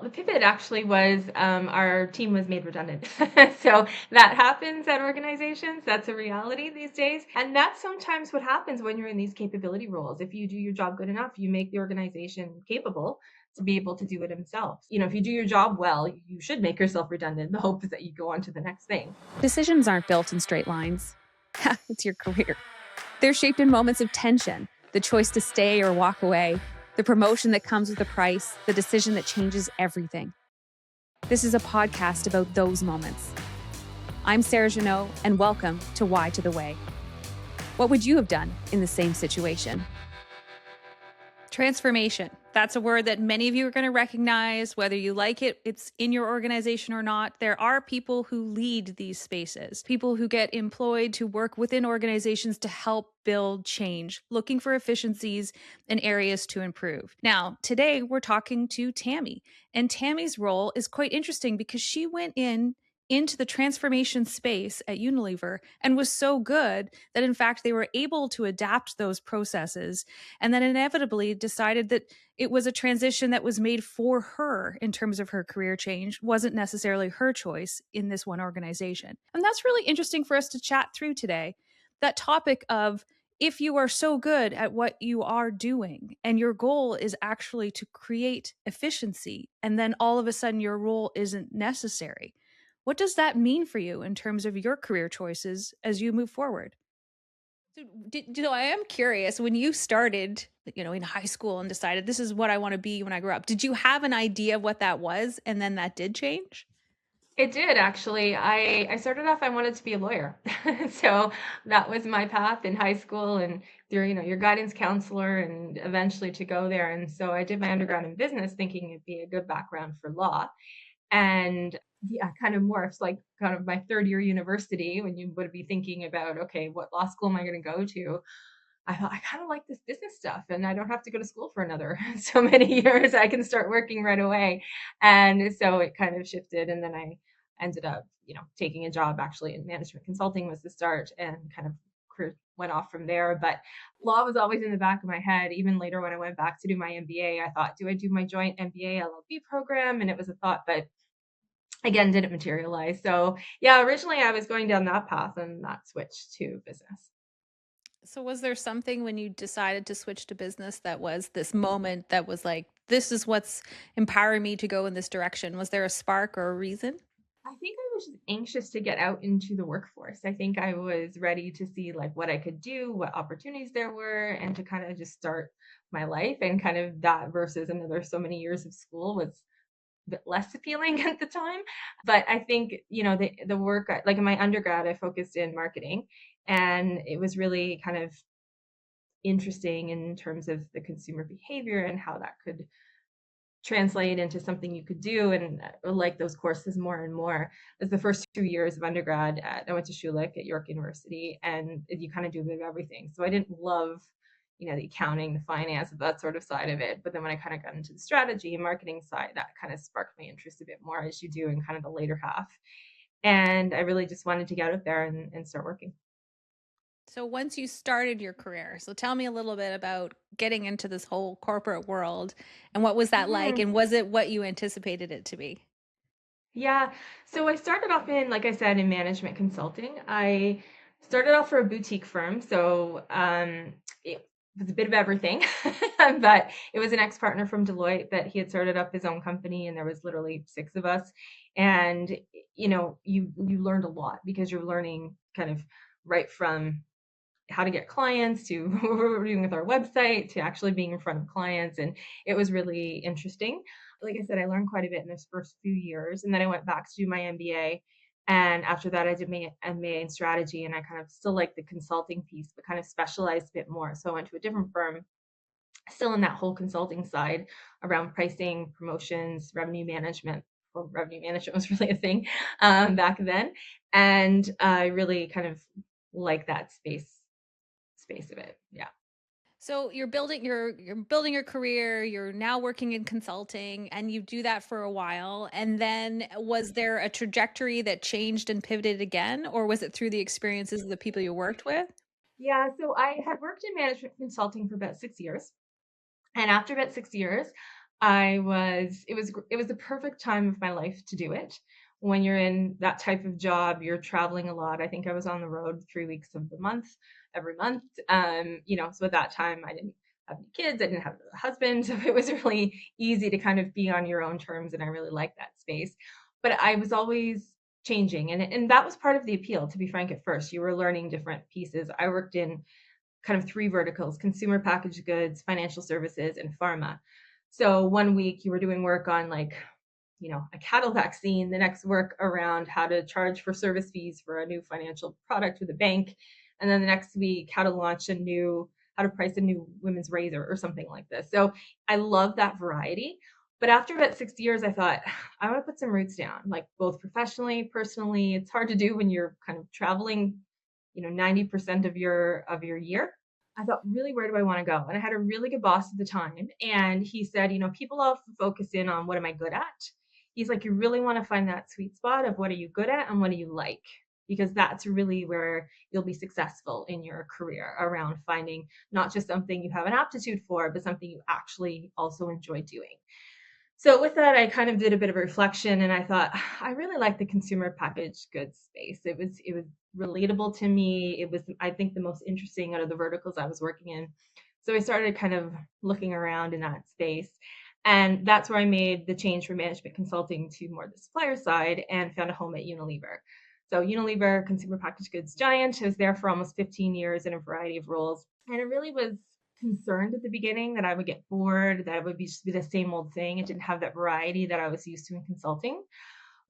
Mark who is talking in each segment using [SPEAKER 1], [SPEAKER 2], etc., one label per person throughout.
[SPEAKER 1] The pivot actually was our team was made redundant. So that happens at organizations. That's a reality these days. And that's sometimes what happens when you're in these capability roles. If you do your job good enough, you make the organization capable to be able to do it themselves. If you do your job well, you should make yourself redundant. The hope is that you go on to the next thing.
[SPEAKER 2] Decisions aren't built in straight lines. It's your career. They're shaped in moments of tension, the choice to stay or walk away, the promotion that comes with a price, the decision that changes everything. This is a podcast about those moments. I'm Sarah Jeanneau, and welcome to Why to the Way. What would you have done in the same situation? Transformation. That's a word that many of you are going to recognize, whether you like it, it's in your organization or not. There are people who lead these spaces, people who get employed to work within organizations to help build change, looking for efficiencies and areas to improve. Now, today we're talking to Tammy, and Tammy's role is quite interesting because she went into the transformation space at Unilever and was so good that in fact they were able to adapt those processes and then inevitably decided that it was a transition that was made for her in terms of her career change, wasn't necessarily her choice in this one organization. And that's really interesting for us to chat through today. That topic of if you are so good at what you are doing and your goal is actually to create efficiency, and then all of a sudden your role isn't necessary. What does that mean for you in terms of your career choices as you move forward? So, I am curious, when you started, in high school and decided this is what I want to be when I grow up, did you have an idea of what that was? And then that did change?
[SPEAKER 1] It did actually. I started off, I wanted to be a lawyer. So that was my path in high school and through, your guidance counselor and eventually to go there. And so I did my undergrad in business thinking it'd be a good background for law. And yeah, kind of morphs like kind of my third year university when you would be thinking about, okay, what law school am I going to go to? I thought I kind of like this business stuff and I don't have to go to school for another so many years. I can start working right away. And so it kind of shifted. And then I ended up, taking a job actually in management consulting was the start and kind of career went off from there. But law was always in the back of my head. Even later when I went back to do my MBA, I thought, do I do my joint MBA LLB program? And it was a thought, but again, didn't materialize. So yeah, originally I was going down that path and that switched to business.
[SPEAKER 2] So was there something when you decided to switch to business that was this moment that was like, this is what's empowering me to go in this direction? Was there a spark or a reason?
[SPEAKER 1] I think I was just anxious to get out into the workforce. I think I was ready to see like what I could do, what opportunities there were, and to kind of just start my life. And kind of that versus another so many years of school was a bit less appealing at the time. But I think, the work, like in my undergrad, I focused in marketing and it was really kind of interesting in terms of the consumer behavior and how that could translate into something you could do and like those courses more and more. As the first 2 years of undergrad, I went to Schulich at York University, and you kind of do a bit of everything. So I didn't love, the accounting, the finance, that sort of side of it. But then when I kind of got into the strategy and marketing side, that kind of sparked my interest a bit more as you do in kind of the later half. And I really just wanted to get out there and start working.
[SPEAKER 2] So once you started your career, so tell me a little bit about getting into this whole corporate world and what was that like?
[SPEAKER 1] Mhm.
[SPEAKER 2] And was it what you anticipated it to be?
[SPEAKER 1] Yeah. So I started off in, like I said, in management consulting. I started off for a boutique firm. So it was a bit of everything, but it was an ex-partner from Deloitte that he had started up his own company, and there was literally six of us. And you learned a lot because you're learning kind of right from how to get clients to what we're doing with our website to actually being in front of clients. And it was really interesting. Like I said, I learned quite a bit in those first few years. And then I went back to do my MBA. And after that, I did my MBA in strategy. And I kind of still like the consulting piece, but kind of specialized a bit more. So I went to a different firm, still in that whole consulting side around pricing, promotions, revenue management. Or revenue management was really a thing back then. And I really kind of like that space of it. Yeah.
[SPEAKER 2] So you're building your career, you're now working in consulting and you do that for a while. And then was there a trajectory that changed and pivoted again, or was it through the experiences of the people you worked with?
[SPEAKER 1] Yeah, so I had worked in management consulting for about 6 years. And after about 6 years, It was the perfect time of my life to do it. When you're in that type of job, you're traveling a lot. I think I was on the road 3 weeks of the month, every month. So at that time I didn't have any kids, I didn't have a husband. So it was really easy to kind of be on your own terms. And I really liked that space. But I was always changing. And that was part of the appeal, to be frank, at first. You were learning different pieces. I worked in kind of three verticals: consumer packaged goods, financial services, and pharma. So one week you were doing work on a cattle vaccine, the next work around how to charge for service fees for a new financial product with a bank. And then the next week, how to price a new women's razor or something like this. So I love that variety. But after about 6 years, I thought, I want to put some roots down, like both professionally, personally. It's hard to do when you're kind of traveling, 90% of your year. I thought, really, where do I want to go? And I had a really good boss at the time. And he said, people often focus in on what am I good at? He's like, you really want to find that sweet spot of what are you good at and what do you like? Because that's really where you'll be successful in your career, around finding not just something you have an aptitude for, but something you actually also enjoy doing. So with that, I kind of did a bit of a reflection, and I thought, I really like the consumer packaged goods space. It was relatable to me. It was, I think, the most interesting out of the verticals I was working in. So I started kind of looking around in that space. And that's where I made the change from management consulting to more the supplier side and found a home at Unilever. So Unilever, consumer packaged goods giant, I was there for almost 15 years in a variety of roles. And it really was concerned at the beginning that I would get bored, that it would just be the same old thing. It didn't have that variety that I was used to in consulting.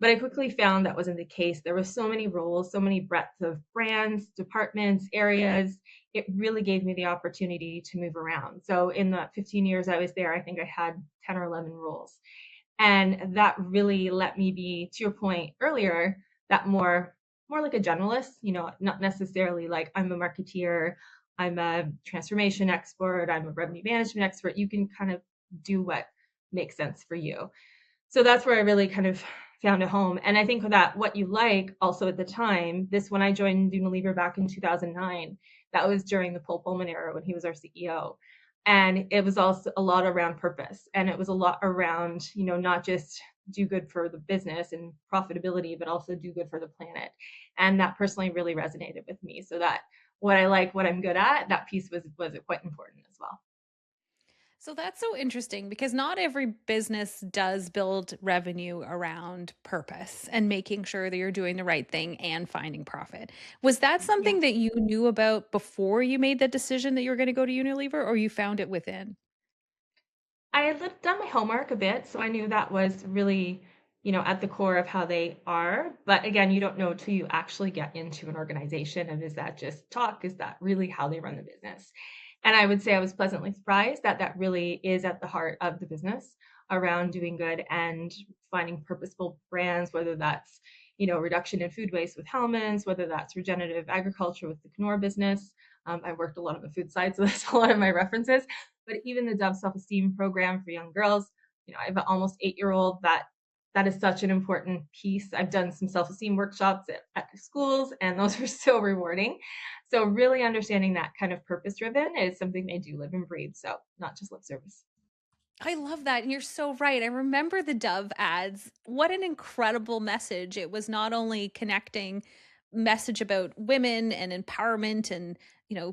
[SPEAKER 1] But I quickly found that wasn't the case. There were so many roles, so many breadth of brands, departments, areas. It really gave me the opportunity to move around. So in the 15 years I was there, I think I had 10 or 11 roles. And that really let me be, to your point earlier, that more like a generalist, not necessarily like I'm a marketeer, I'm a transformation expert, I'm a revenue management expert. You can kind of do what makes sense for you. So that's where I really kind of found a home. And I think that what you like also at the time, when I joined Unilever back in 2009, that was during the Paul Pullman era when he was our CEO. And it was also a lot around purpose. And it was a lot around, not just do good for the business and profitability, but also do good for the planet. And that personally really resonated with me. So that what I like, what I'm good at, that piece was quite important as well.
[SPEAKER 2] So that's so interesting because not every business does build revenue around purpose and making sure that you're doing the right thing and finding profit. Was that
[SPEAKER 1] Yeah.
[SPEAKER 2] something that you knew about before you made the decision that you were going to go to Unilever, or you found it within?
[SPEAKER 1] I had done my homework a bit, so I knew that was really, at the core of how they are. But again, you don't know until you actually get into an organization. And is that just talk? Is that really how they run the business? And I would say I was pleasantly surprised that that really is at the heart of the business, around doing good and finding purposeful brands, whether that's, reduction in food waste with Hellman's, whether that's regenerative agriculture with the Knorr business. I worked a lot on the food side, so that's a lot of my references. But even the Dove self-esteem program for young girls, I have an almost 8-year-old that is such an important piece. I've done some self-esteem workshops at schools, and those are so rewarding. So really understanding that kind of purpose driven is something they do live and breathe. So not just lip service.
[SPEAKER 2] I love that. And you're so right. I remember the Dove ads. What an incredible message. It was not only connecting message about women and empowerment and, you know,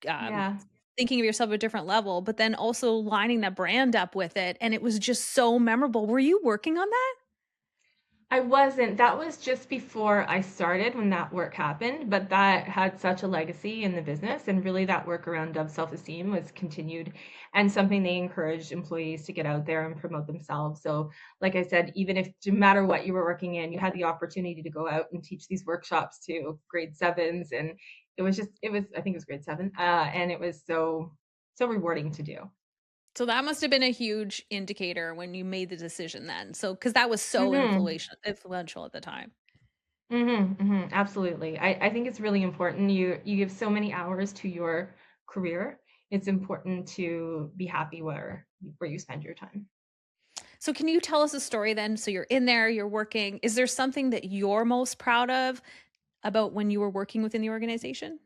[SPEAKER 2] um,
[SPEAKER 1] Yeah.
[SPEAKER 2] thinking of yourself at a different level, but then also lining that brand up with it. And it was just so memorable. Were you working on that?
[SPEAKER 1] I wasn't. That was just before I started when that work happened, but that had such a legacy in the business. And really, that work around Dove self esteem was continued and something they encouraged employees to get out there and promote themselves. So, like I said, even if no matter what you were working in, you had the opportunity to go out and teach these workshops to grade sevens. And I think it was grade seven. And it was so rewarding to do.
[SPEAKER 2] So that must have been a huge indicator when you made the decision then. So, because that was so
[SPEAKER 1] Hmm.
[SPEAKER 2] influential at the time.
[SPEAKER 1] Absolutely. I think it's really important. You give so many hours to your career. It's important to be happy where you spend your time.
[SPEAKER 2] So can you tell us a story then? So you're in there, you're working. Is there something that you're most proud of about when you were working within the organization?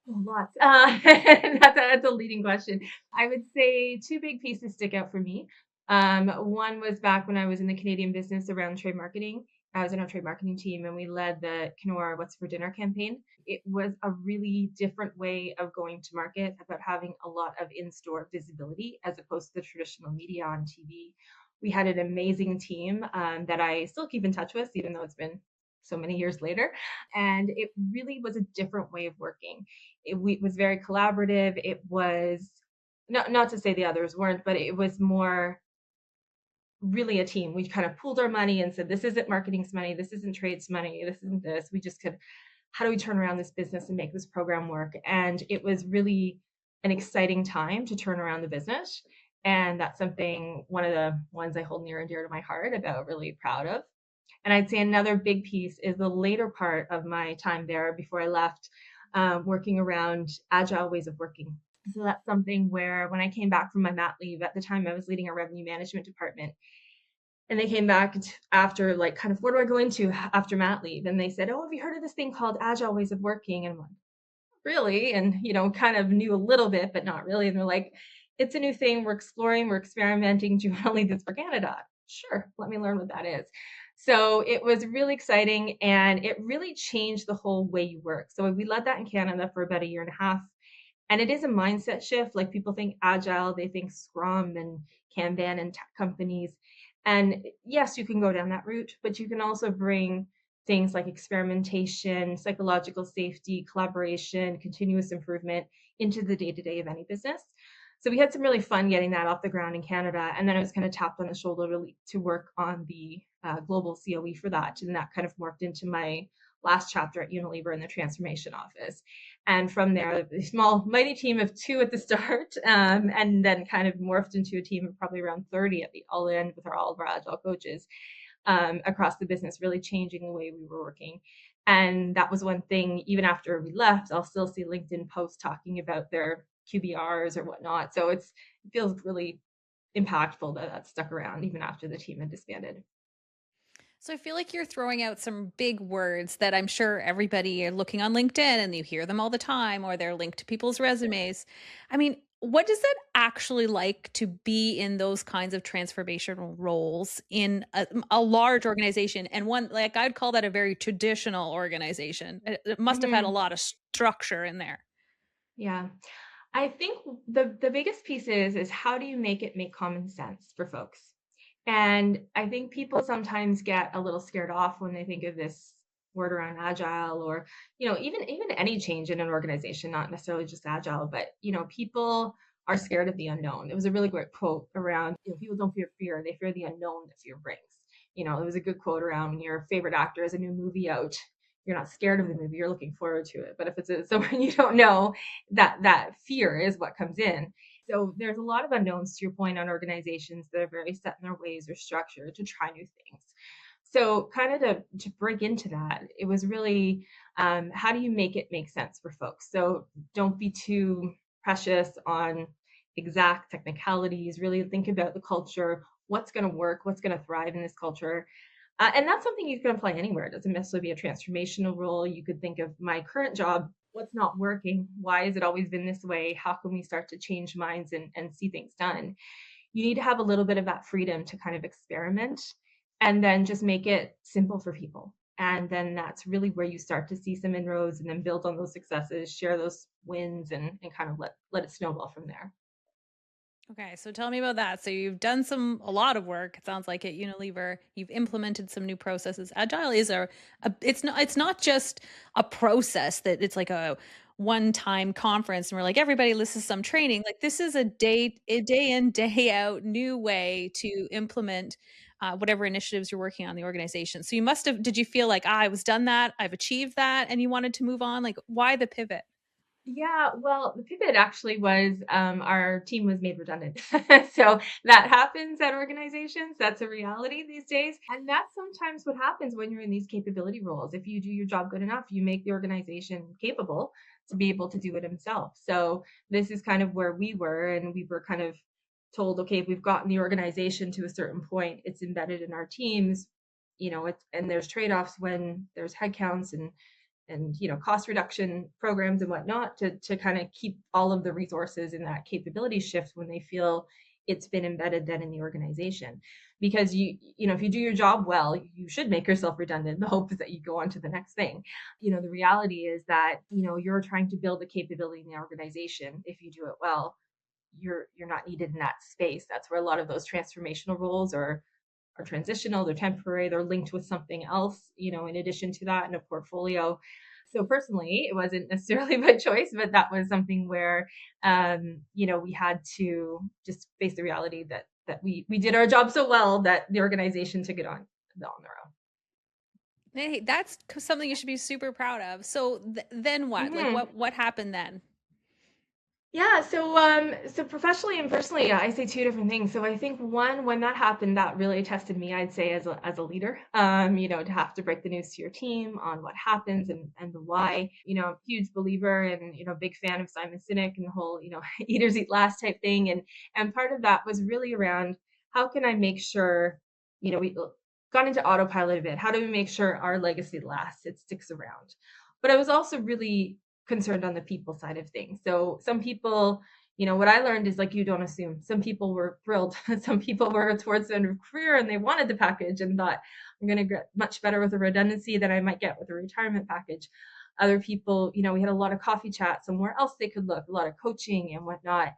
[SPEAKER 1] Oh, lots. That's a leading question. I would say two big pieces stick out for me. One was back when I was in the Canadian business around trade marketing. I was in our trade marketing team and we led the Kenora What's for Dinner campaign. It was a really different way of going to market, about having a lot of in-store visibility as opposed to the traditional media on TV. We had an amazing team that I still keep in touch with, even though it's been so many years later. And it really was a different way of working. It was very collaborative. It was not to say the others weren't, but it was more really a team. We kind of pooled our money and said, this isn't marketing's money, this isn't trade's money, this isn't this. We just could, how do we turn around this business and make this program work? And it was really an exciting time to turn around the business. And that's something, one of the ones I hold near and dear to my heart, about really proud of. And I'd say another big piece is the later part of my time there before I left, working around agile ways of working. So that's something where when I came back from my mat leave, at the time I was leading a revenue management department, and they came back after, like, kind of, what do I go into after mat leave? And they said, oh, have you heard of this thing called agile ways of working? And I'm like, really? And, kind of knew a little bit, but not really. And they're like, it's a new thing. We're exploring, we're experimenting. Do you want to lead this for Canada? Sure. Let me learn what that is. So it was really exciting and it really changed the whole way you work. So we led that in Canada for about a year and a half. And it is a mindset shift. Like, people think agile, they think Scrum and Kanban and tech companies. And yes, you can go down that route, but you can also bring things like experimentation, psychological safety, collaboration, continuous improvement into the day-to-day of any business. So we had some really fun getting that off the ground in Canada. And then I was kind of tapped on the shoulder to work on the global COE for that. And that kind of morphed into my last chapter at Unilever in the transformation office. And from there, a small, mighty team of 2 at the start, and then kind of morphed into a team of probably around 30 at the all in with all of our agile coaches across the business, really changing the way we were working. And that was one thing, even after we left, I'll still see LinkedIn posts talking about their QBRs or whatnot. So it feels really impactful that that stuck around even after the team had disbanded.
[SPEAKER 2] So I feel like you're throwing out some big words that I'm sure everybody are looking on LinkedIn and you hear them all the time, or they're linked to people's resumes. I mean, what does that actually like to be in those kinds of transformational roles in a large organization? And one, like, I'd call that a very traditional organization. It must have had a
[SPEAKER 1] Mm-hmm.
[SPEAKER 2] lot of structure in there.
[SPEAKER 1] Yeah. I think the biggest piece is how do you make it make common sense for folks? And I think people sometimes get a little scared off when they think of this word around agile, or even any change in an organization, not necessarily just agile, but people are scared of the unknown. It was a really great quote around, people don't fear fear, they fear the unknown that fear brings. It was a good quote around, when your favorite actor has a new movie out, you're not scared of the movie, you're looking forward to it. But if it's someone you don't know, that fear is what comes in. So there's a lot of unknowns, to your point, on organizations that are very set in their ways or structured to try new things. So kind of to break into that, it was really, how do you make it make sense for folks? So don't be too precious on exact technicalities. Really think about the culture, what's going to work, what's going to thrive in this culture. And that's something you can apply anywhere. It doesn't necessarily be a transformational role. You could think of my current job, what's not working? Why has it always been this way? How can we start to change minds and see things done? You need to have a little bit of that freedom to kind of experiment and then just make it simple for people. And then that's really where you start to see some inroads and then build on those successes, share those wins, and kind of let it snowball from there.
[SPEAKER 2] Okay, so tell me about that. So you've done a lot of work. It sounds like at Unilever, you've implemented some new processes. Agile is it's not just a process that it's like a one-time conference and we're like everybody listens to some training. Like, this is a day in day out new way to implement whatever initiatives you're working on in the organization. So you must have did you feel like, I was done that, I've achieved that, and you wanted to move on? Like, why the pivot?
[SPEAKER 1] Yeah, well, the pivot actually was, our team was made redundant. So that happens at organizations. That's a reality these days. And that's sometimes what happens when you're in these capability roles. If you do your job good enough, you make the organization capable to be able to do it himself. So this is kind of where we were, and we were kind of told, okay, we've gotten the organization to a certain point, it's embedded in our teams, and there's trade-offs when there's headcounts and cost reduction programs and whatnot to kind of keep all of the resources in that capability shift when they feel it's been embedded then in the organization. Because if you do your job well, you should make yourself redundant. The hope is that you go on to the next thing. The reality is that, you're trying to build a capability in the organization. If you do it well, you're not needed in that space. That's where a lot of those transformational roles are transitional, they're temporary, they're linked with something else, in addition to that in a portfolio. So personally, it wasn't necessarily my choice, but that was something where, we had to just face the reality that we did our job so well that the organization took it on their
[SPEAKER 2] Hey, that's something you should be super proud of. So then what? Like
[SPEAKER 1] own.
[SPEAKER 2] what happened then?
[SPEAKER 1] Yeah, so professionally and personally, yeah, I say two different things. So I think one, when that happened, that really tested me, I'd say, as a leader. To have to break the news to your team on what happens and the why. I'm a huge believer and big fan of Simon Sinek and the whole eaters eat last type thing. And part of that was really around how can I make sure we got into autopilot a bit. How do we make sure our legacy lasts? It sticks around. But I was also really concerned on the people side of things. So some people, what I learned is like, you don't assume. Some people were thrilled. Some people were towards the end of career and they wanted the package and thought, I'm going to get much better with a redundancy than I might get with a retirement package. Other people, we had a lot of coffee chats and where else they could look, a lot of coaching and whatnot,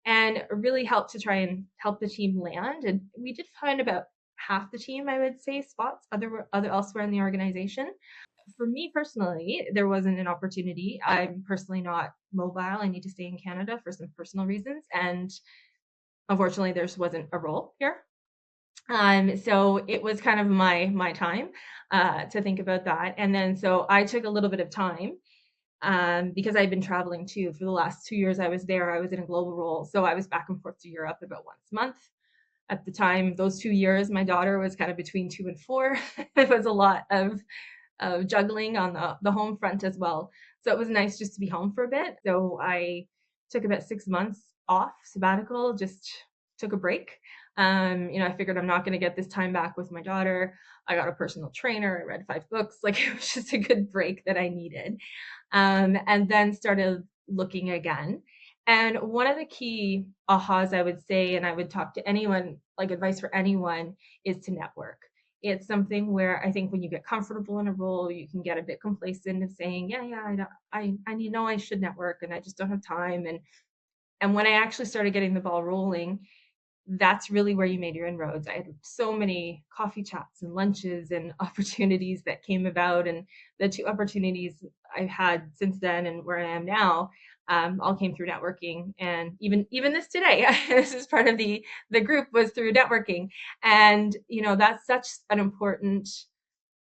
[SPEAKER 1] and really helped to try and help the team land. And we did find about half the team, I would say, spots other elsewhere in the organization. For me personally, there wasn't an opportunity. I'm personally not mobile. I need to stay in Canada for some personal reasons. And unfortunately, there just wasn't a role here. So it was kind of my time to think about that. And then so I took a little bit of time because I'd been traveling too. For the last 2 years I was there, I was in a global role. So I was back and forth to Europe about once a month. At the time, those 2 years, my daughter was kind of between 2 and 4. It was a lot of juggling on the home front as well. So it was nice just to be home for a bit. So I took about 6 months off sabbatical, just took a break. I figured I'm not going to get this time back with my daughter. I got a personal trainer. I read 5 books. Like it was just a good break that I needed. And then started looking again. And one of the key ahas I would say, and I would talk to anyone, like advice for anyone, is to network. It's something where I think when you get comfortable in a role, you can get a bit complacent of saying, yeah, I need know I should network and I just don't have time. And when I actually started getting the ball rolling, that's really where you made your inroads. I had so many coffee chats and lunches and opportunities that came about. And the two opportunities I've had since then and where I am now all came through networking. And even this today, this is part of the group was through networking. And, that's such an important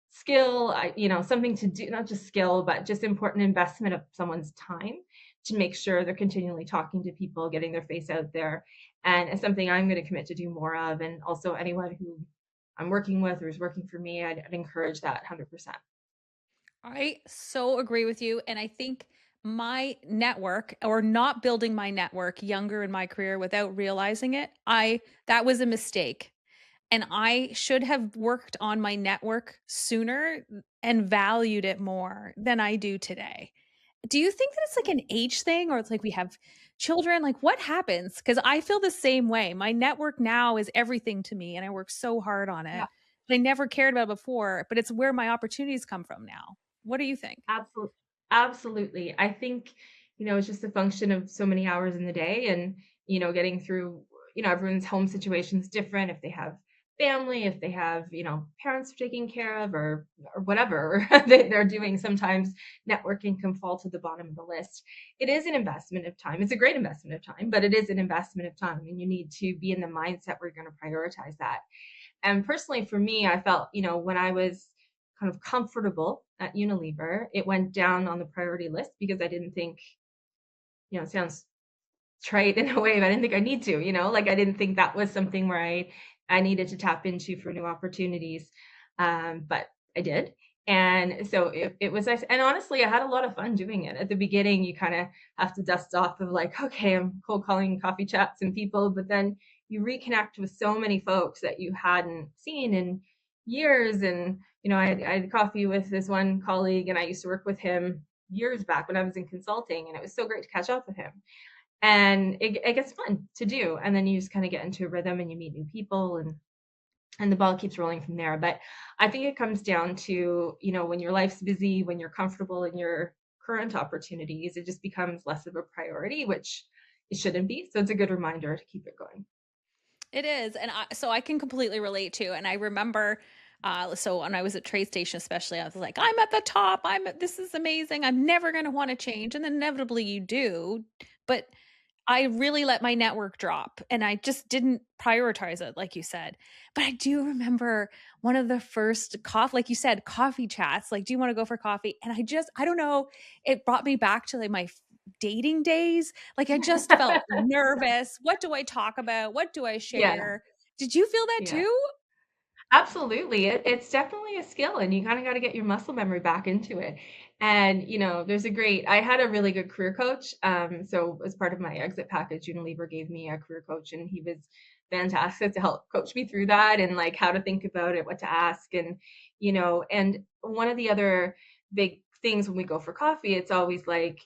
[SPEAKER 1] skill, something to do, not just skill, but just important investment of someone's time to make sure they're continually talking to people, getting their face out there. And it's something I'm going to commit to do more of. And also anyone who I'm working with or is working for me, I'd encourage that 100%.
[SPEAKER 2] I so agree with you. And I think my network or not building my network younger in my career without realizing it, that was a mistake. And I should have worked on my network sooner and valued it more than I do today. Do you think that it's like an age thing or it's like we have children? Like what happens? Because I feel the same way. My network now is everything to me and I work so hard on
[SPEAKER 1] Yeah.
[SPEAKER 2] it. I never cared about before, but it's where my opportunities come from now. What do you think?
[SPEAKER 1] Absolutely. Absolutely. I think, it's just a function of so many hours in the day and, getting through, everyone's home situation is different. If they have family, if they have, parents taking care of or whatever they're doing, sometimes networking can fall to the bottom of the list. It is an investment of time. It's a great investment of time, but it is an investment of time and you need to be in the mindset where you're going to prioritize that. And personally, for me, I felt, when I was kind of comfortable at Unilever, it went down on the priority list because I didn't think, it sounds trite in a way, but I didn't think I need to, like I didn't think that was something where I needed to tap into for new opportunities. But I did. And so it was nice. And honestly, I had a lot of fun doing it. At the beginning, you kind of have to dust off of like, okay, I'm cold calling coffee chats and people, but then you reconnect with so many folks that you hadn't seen in years. And, I had coffee with this one colleague and I used to work with him years back when I was in consulting and it was so great to catch up with him. and it gets fun to do. And then you just kind of get into a rhythm and you meet new people, and the ball keeps rolling from there. But I think it comes down to, when your life's busy, when you're comfortable in your current opportunities, it just becomes less of a priority, which it shouldn't be. So it's a good reminder to keep it going.
[SPEAKER 2] It is, and so I can completely relate to. And I remember, so when I was at trade station, especially, I was like, "I'm at the top. This is amazing. I'm never going to want to change." And then inevitably, you do, but I really let my network drop and I just didn't prioritize it, like you said. But I do remember one of the first like you said, coffee chats, like, do you want to go for coffee? And I don't know, it brought me back to like my dating days. Like I just felt nervous. What do I talk about? What do I
[SPEAKER 1] Yeah,
[SPEAKER 2] share? Did you feel that
[SPEAKER 1] yeah.
[SPEAKER 2] too?
[SPEAKER 1] Absolutely. It's definitely a skill, and you kind of got to get your muscle memory back into it. And, I had a really good career coach. So as part of my exit package, Unilever gave me a career coach, and he was fantastic to help coach me through that and like how to think about it, what to ask. And one of the other big things when we go for coffee, it's always like,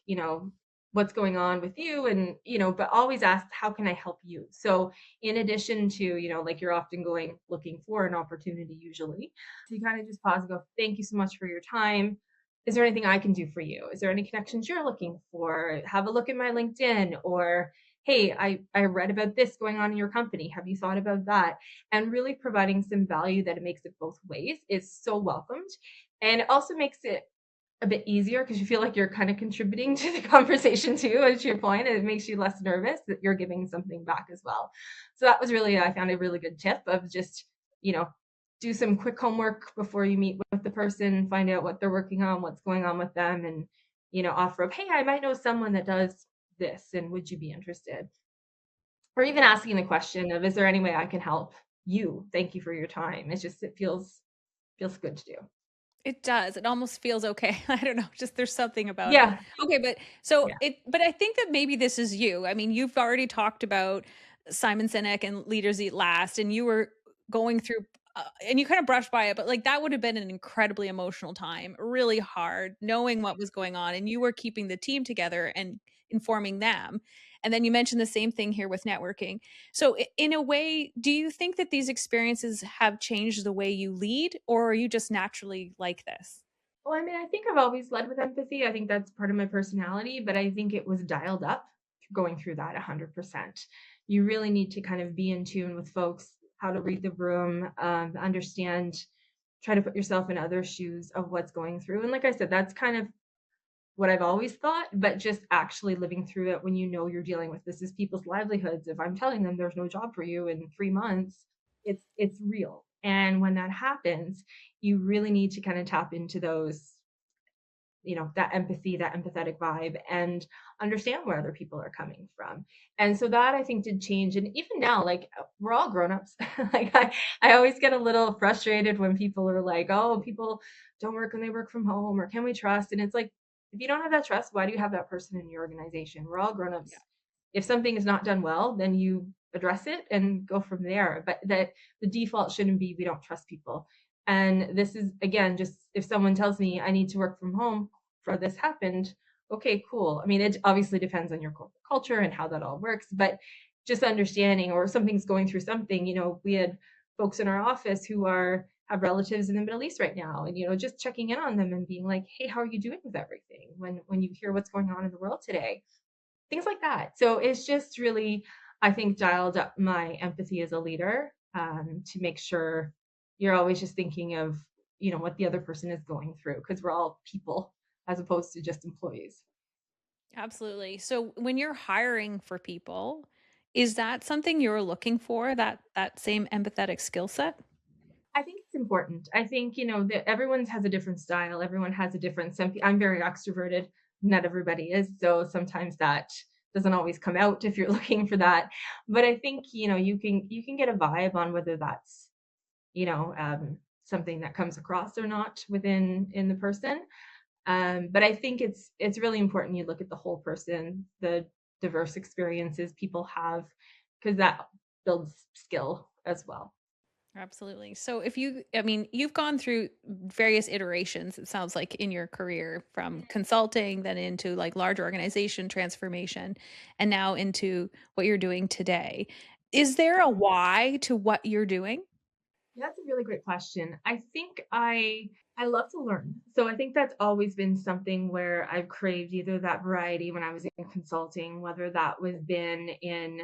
[SPEAKER 1] what's going on with you, and but always ask, how can I help you? So in addition to, like you're often going looking for an opportunity usually. So you kind of just pause and go, thank you so much for your time. Is there anything I can do for you? Is there any connections you're looking for? Have a look at my LinkedIn, or hey, I read about this going on in your company. Have you thought about that? And really providing some value that it makes it both ways is so welcomed. And it also makes it a bit easier because you feel like you're kind of contributing to the conversation too, and to your point, it makes you less nervous that you're giving something back as well. So that was really, I found a really good tip of just, you know, do some quick homework before you meet with the person, find out what they're working on, what's going on with them, and, offer up, hey, I might know someone that does this, and would you be interested? Or even
[SPEAKER 2] Yeah.
[SPEAKER 1] asking the question of, is there any way I can help you? Thank you for your time. It feels good to do.
[SPEAKER 2] It does. It almost feels okay. I don't know, just there's something about it.
[SPEAKER 1] Yeah.
[SPEAKER 2] Okay,
[SPEAKER 1] Yeah.
[SPEAKER 2] but I think that maybe this is you. I mean, you've already talked about Simon Sinek and Leaders Eat Last, and you were going through, and you kind of brushed by it, but like that would have been an incredibly emotional time, really hard, knowing what was going on, and you were keeping the team together and informing them. And then you mentioned the same thing here with networking. So, in a way, do you think that these experiences have changed the way you lead, or are you just naturally like this?
[SPEAKER 1] Well, I mean, I think I've always led with empathy. I think that's part of my personality, but I think it was dialed up going through that 100%. You really need to kind of be in tune with folks, how to read the room, understand, try to put yourself in other shoes of what's going through. And like I said, that's kind of what I've always thought, but just actually living through it when you're dealing with this is people's livelihoods. If I'm telling them there's no job for you in 3 months, it's real. And when that happens, you really need to kind of tap into those, that empathy, that empathetic vibe, and understand where other people are coming from. And so that I think did change. And even now, like we're all grown-ups. like I always get a little frustrated when people are like, oh, people don't work when they work from home, or can we trust? And it's like, if you don't have that trust, why do you have that person in your organization? We're all grown-ups. If something is not done well, then you address it and go from there. But that the default shouldn't be we don't trust people. And this is again, just if someone tells me I need to work from home for this happened, okay, cool. I mean, it obviously depends on your corporate culture and how that all works, but just understanding, or something's going through something, we had folks in our office who have relatives in the Middle East right now, and just checking in on them and being like, hey, how are you doing with everything when you hear what's going on in the world today, things like that. So it's just really, I think, dialed up my empathy as a leader, to make sure you're always just thinking of, what the other person is going through, because we're all people as opposed to just employees.
[SPEAKER 2] Absolutely. So, when you're hiring for people, is that something you're looking for, that same empathetic skill set?
[SPEAKER 1] I think it's important. I think, that everyone has a different style. Everyone has a different, I'm very extroverted. Not everybody is. So sometimes that doesn't always come out if you're looking for that. But I think, you can get a vibe on whether that's, something that comes across or not within in the person. But I think it's really important you look at the whole person, the diverse experiences people have, because that builds skill as well.
[SPEAKER 2] Absolutely. So if you, I mean, you've gone through various iterations, it sounds like, in your career, from consulting, then into like large organization transformation, and now into what you're doing today. Is there a why to what you're doing?
[SPEAKER 1] That's a really great question. I think I love to learn. So I think that's always been something where I've craved either that variety when I was in consulting, whether that was been in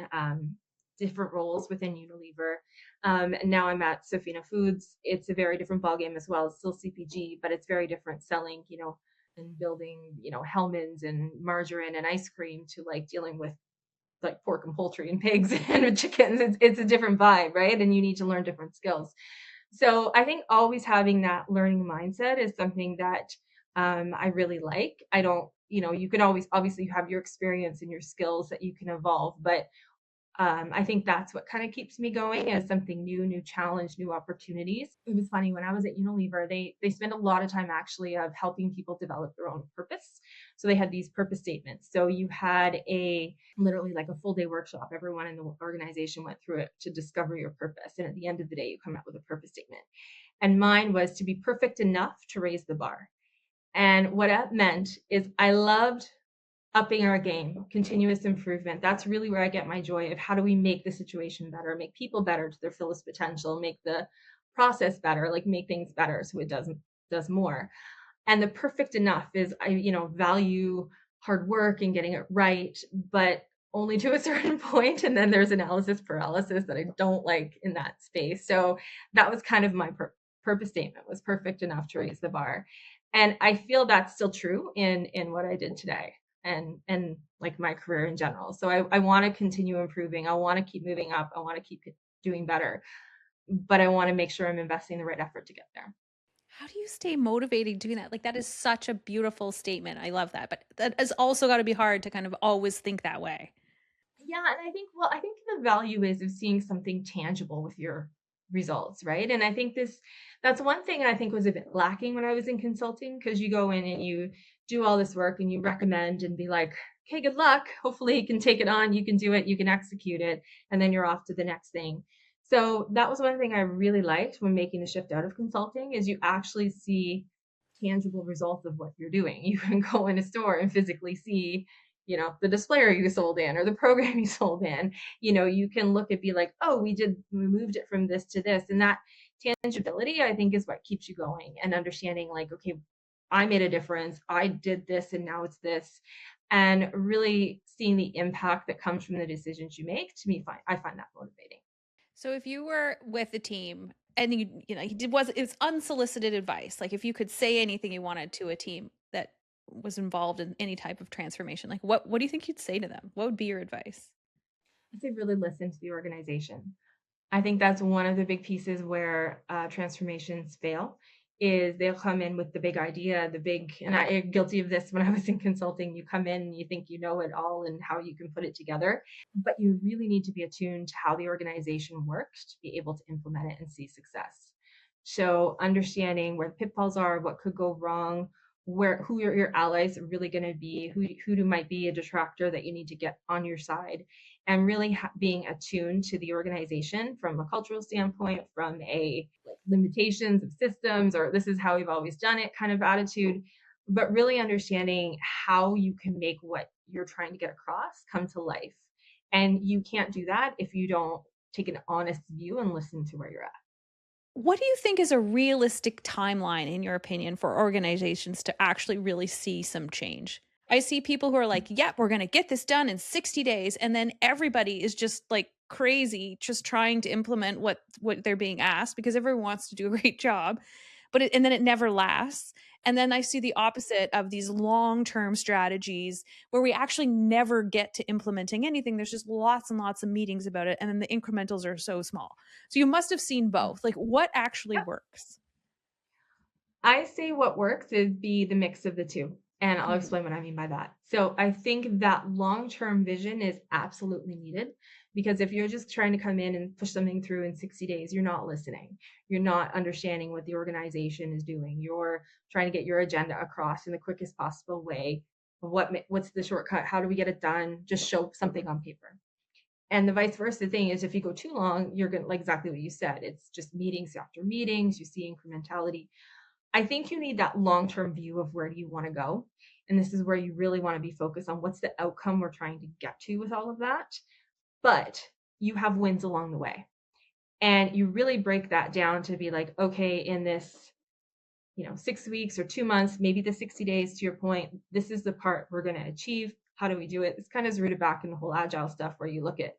[SPEAKER 1] different roles within Unilever. And now I'm at Sofina Foods. It's a very different ballgame as well. It's still CPG, but it's very different selling, and building, Hellman's and margarine and ice cream to like dealing with like pork and poultry and pigs and chickens. It's a different vibe, right? And you need to learn different skills. So I think always having that learning mindset is something that I really like. I don't, you can always obviously have your experience and your skills that you can evolve, but I think that's what kind of keeps me going as something new, new challenge, new opportunities. It was funny when I was at Unilever, they spent a lot of time actually of helping people develop their own purpose. So they had these purpose statements. So you had a literally like a full day workshop. Everyone in the organization went through it to discover your purpose. And at the end of the day, you come out with a purpose statement. And mine was to be perfect enough to raise the bar. And what that meant is I loved upping our game, continuous improvement. That's really where I get my joy of how do we make the situation better, make people better to their fullest potential, make the process better, like make things better so it does more. And the perfect enough is I, value hard work and getting it right, but only to a certain point. And then there's analysis paralysis that I don't like in that space. So that was kind of my purpose statement, was perfect enough to raise the bar. And I feel that's still true in what I did today and like my career in general. So I want to continue improving. I want to keep moving up. I want to keep doing better, but I want to make sure I'm investing the right effort to get there.
[SPEAKER 2] How do you stay motivated doing that? Like, that is such a beautiful statement. I love that. But that has also got to be hard to kind of always think that way.
[SPEAKER 1] Yeah, and I think the value is of seeing something tangible with your results, right? And I think that's one thing I think was a bit lacking when I was in consulting, because you go in and you do all this work and you recommend and be like, okay, good luck. Hopefully you can take it on, you can do it, you can execute it, and then you're off to the next thing. So that was one thing I really liked when making the shift out of consulting is you actually see tangible results of what you're doing. You can go in a store and physically see, the displayer you sold in or the program you sold in. You can look and be like, oh, we moved it from this to this. And that tangibility, I think, is what keeps you going and understanding like, okay, I made a difference. I did this and now it's this. And really seeing the impact that comes from the decisions you make, to me, I find that motivating.
[SPEAKER 2] So if you were with a team and you know, it's unsolicited advice, like if you could say anything you wanted to a team that was involved in any type of transformation, like what do you think you'd say to them? What would be your advice?
[SPEAKER 1] I say really listen to the organization. I think that's one of the big pieces where transformations fail is they'll come in with the big idea, and I am guilty of this when I was in consulting. You come in and you think you know it all and how you can put it together, but you really need to be attuned to how the organization works to be able to implement it and see success. So understanding where the pitfalls are, what could go wrong, who your allies are really going to be, who might be a detractor that you need to get on your side, and really being attuned to the organization from a cultural standpoint, from a like limitations of systems, or this is how we've always done it kind of attitude, but really understanding how you can make what you're trying to get across come to life. And you can't do that if you don't take an honest view and listen to where you're at.
[SPEAKER 2] What do you think is a realistic timeline, in your opinion, for organizations to actually really see some change? I see people who are like, yep, we're going to get this done in 60 days. And then everybody is just like crazy, just trying to implement what they're being asked because everyone wants to do a great job. And then it never lasts. And then I see the opposite of these long-term strategies where we actually never get to implementing anything. There's just lots and lots of meetings about it. And then the incrementals are so small. So you must have seen both. Like, what actually
[SPEAKER 1] Yep.
[SPEAKER 2] works?
[SPEAKER 1] I say what works is be the mix of the two. And I'll
[SPEAKER 2] Mhm.
[SPEAKER 1] explain what I mean by that. So I think that long term vision is absolutely needed because if you're just trying to come in and push something through in 60 days, you're not listening. You're not understanding what the organization is doing. You're trying to get your agenda across in the quickest possible way. What's the shortcut? How do we get it done? Just show something on paper. And the vice versa thing is if you go too long, you're going to, like exactly what you said, it's just meetings after meetings, you see incrementality. I think you need that long-term view of where do you want to go. And this is where you really want to be focused on what's the outcome we're trying to get to with all of that. But you have wins along the way. And you really break that down to be like, okay, in this, 6 weeks or 2 months, maybe the 60 days to your point, this is the part we're going to achieve. How do we do it? This kind of is rooted back in the whole agile stuff where you look at,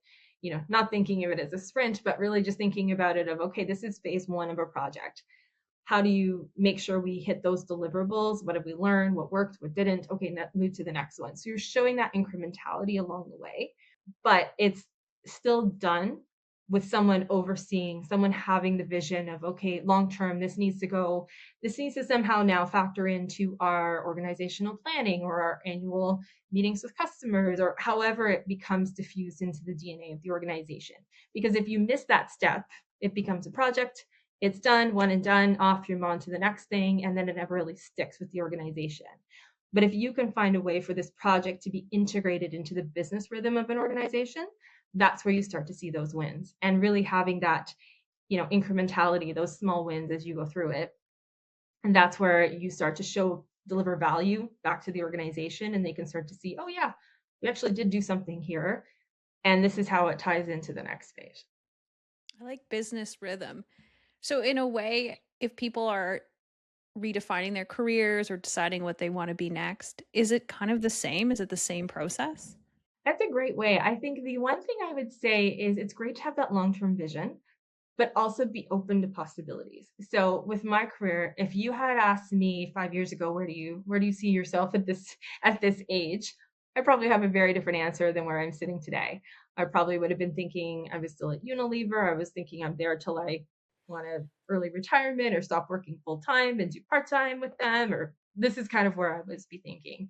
[SPEAKER 1] not thinking of it as a sprint, but really just thinking about it of, okay, this is phase one of a project. How do you make sure we hit those deliverables? What did we learn? What worked? What didn't? Okay, move to the next one. So you're showing that incrementality along the way, but it's still done with someone overseeing, someone having the vision of, okay, long term, this needs to somehow now factor into our organizational planning or our annual meetings with customers, or however it becomes diffused into the DNA of the organization. Because if you miss that step, it becomes a project, it's done, one and done, off, you're on to the next thing, and then it never really sticks with the organization. But if you can find a way for this project to be integrated into the business rhythm of an organization, that's where you start to see those wins and really having that, incrementality, those small wins as you go through it. And that's where you start to deliver value back to the organization, and they can start to see, oh yeah, we actually did do something here. And this is how it ties into the next phase.
[SPEAKER 2] I like business rhythm. So, in a way, if people are redefining their careers or deciding what they want to be next, is it kind of the same? Is it the same process?
[SPEAKER 1] That's a great way. I think the one thing I would say is it's great to have that long-term vision, but also be open to possibilities. So with my career, if you had asked me 5 years ago, where do you see yourself at this age, I probably have a very different answer than where I'm sitting today. I probably would have been thinking I was still at Unilever. I was thinking I'm there till I want to early retirement or stop working full time and do part time with them, or this is kind of where I was be thinking.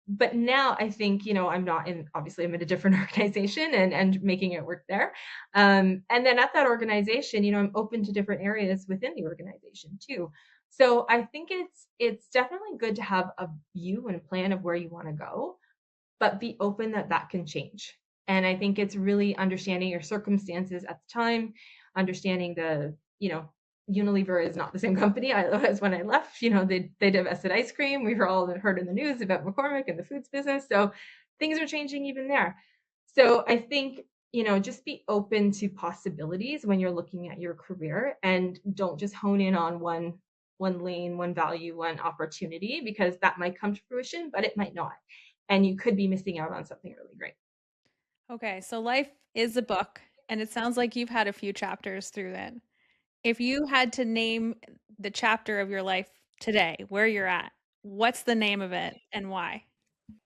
[SPEAKER 1] But now I think, I'm not in, obviously I'm in a different organization and making it work there. And then at that organization, I'm open to different areas within the organization too. So I think it's definitely good to have a view and plan of where you want to go, but be open that that can change. And I think it's really understanding your circumstances at the time, understanding Unilever is not the same company as when I left. They divested ice cream. We've all heard in the news about McCormick and the foods business. So things are changing even there. So I think, just be open to possibilities when you're looking at your career, and don't just hone in on one lane, one value, one opportunity, because that might come to fruition, but it might not. And you could be missing out on something really great.
[SPEAKER 2] Okay, so life is a book, and it sounds like you've had a few chapters through it. If you had to name the chapter of your life today, where you're at, what's the name of it and why?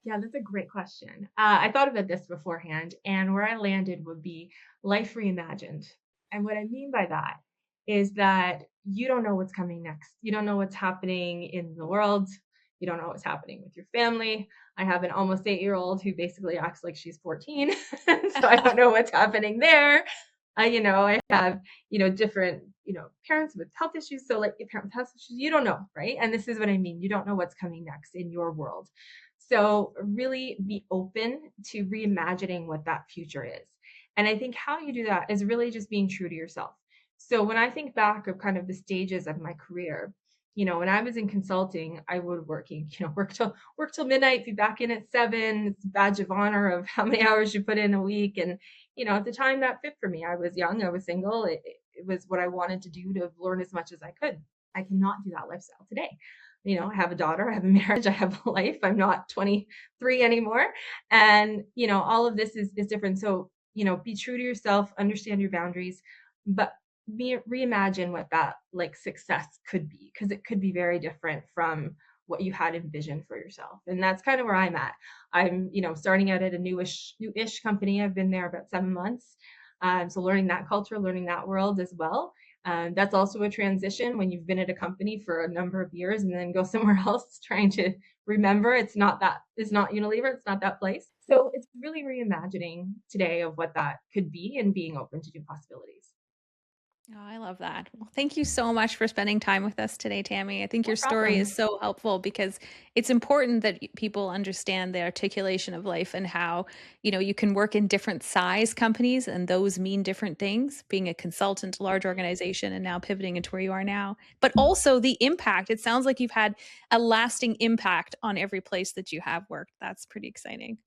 [SPEAKER 1] Yeah, that's a great question. I thought about this beforehand, and where I landed would be life reimagined. And what I mean by that is that you don't know what's coming next. You don't know what's happening in the world. You don't know what's happening with your family. I have an almost 8-year-old who basically acts like she's 14. So I don't know what's happening there. I have, different, parents with health issues. So like if parents with health issues, you don't know, right? And this is what I mean. You don't know what's coming next in your world. So really be open to reimagining what that future is. And I think how you do that is really just being true to yourself. So when I think back of kind of the stages of my career, when I was in consulting, I would work till midnight, be back in at 7. It's a badge of honor of how many hours you put in a week. And at the time that fit for me. I was young, I was single. It was what I wanted to do to learn as much as I could. I cannot do that lifestyle today. I have a daughter, I have a marriage, I have a life. I'm not 23 anymore. And, all of this is different. So, be true to yourself, understand your boundaries, but reimagine what that like success could be, because it could be very different from what you had envisioned for yourself. And that's kind of where I'm at. I'm, starting out at a newish company. I've been there about 7 months. So learning that culture, learning that world as well. That's also a transition when you've been at a company for a number of years and then go somewhere else trying to remember it's not Unilever, it's not that place. So it's really reimagining today of what that could be and being open to new possibilities.
[SPEAKER 2] Oh, I love that. Well, thank you so much for spending time with us today, Tammy. I think
[SPEAKER 1] No
[SPEAKER 2] your story is
[SPEAKER 1] problem.
[SPEAKER 2] so helpful because it's important that people understand the articulation of life and how, you can work in different size companies and those mean different things, being a consultant, large organization, and now pivoting into where you are now. But also the impact. It sounds like you've had a lasting impact on every place that you have worked. That's pretty exciting.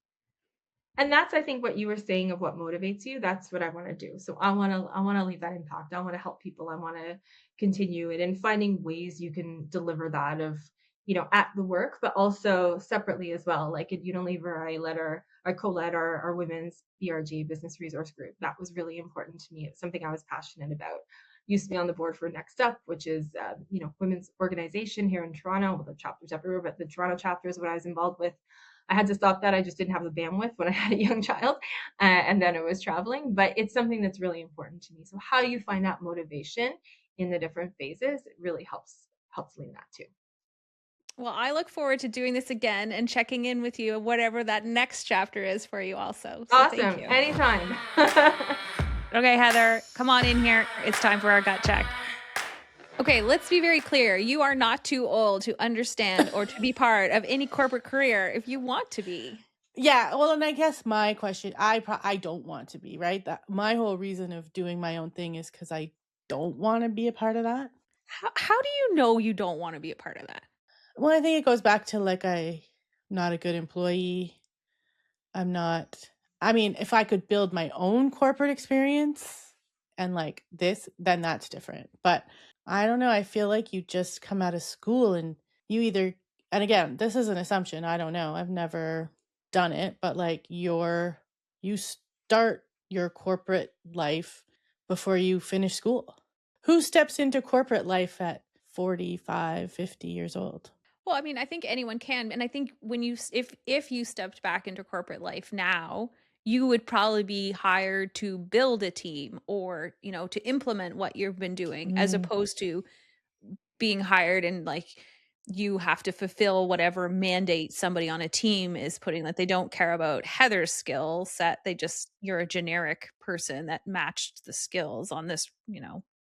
[SPEAKER 1] And that's, I think, what you were saying of what motivates you. That's what I want to do. So I want to leave that impact. I want to help people. I want to continue it and finding ways you can deliver that of, at the work, but also separately as well. Like at Unilever, I co-led our women's BRG business resource group. That was really important to me. It's something I was passionate about. Used to be on the board for Next Up, which is, women's organization here in Toronto. Well, the chapters everywhere, but the Toronto chapter is what I was involved with. I had to stop that. I just didn't have the bandwidth when I had a young child, and then it was traveling. But it's something that's really important to me. So how you find that motivation in the different phases, it really helps lean that too.
[SPEAKER 2] Well, I look forward to doing this again and checking in with you, whatever that next chapter is for you, also. So thank
[SPEAKER 1] Awesome.
[SPEAKER 2] you.
[SPEAKER 1] Anytime.
[SPEAKER 2] Okay, Heather, come on in here. It's time for our gut check. Okay, let's be very clear. You are not too old to understand or to be part of any corporate career if you want to be.
[SPEAKER 3] Yeah, well, and I guess my question, I don't want to be, right? That my whole reason of doing my own thing is because I don't want to be a part of that.
[SPEAKER 2] How do you know you don't want to be a part of that?
[SPEAKER 3] Well, I think it goes back to like I'm not a good employee. I'm not. I mean, if I could build my own corporate experience and like this, then that's different. But I don't know. I feel like you just come out of school and you either, and again, this is an assumption. I don't know. I've never done it, but like you start your corporate life before you finish school. Who steps into corporate life at 45, 50 years old?
[SPEAKER 2] Well, I mean, I think anyone can, and I think when if you stepped back into corporate life now, you would probably be hired to build a team or, to implement what you've been doing as
[SPEAKER 3] Mm,
[SPEAKER 2] opposed to being hired and like you have to fulfill whatever mandate somebody on a team is putting, that they don't care about Heather's skill set. You're a generic person that matched the skills on this,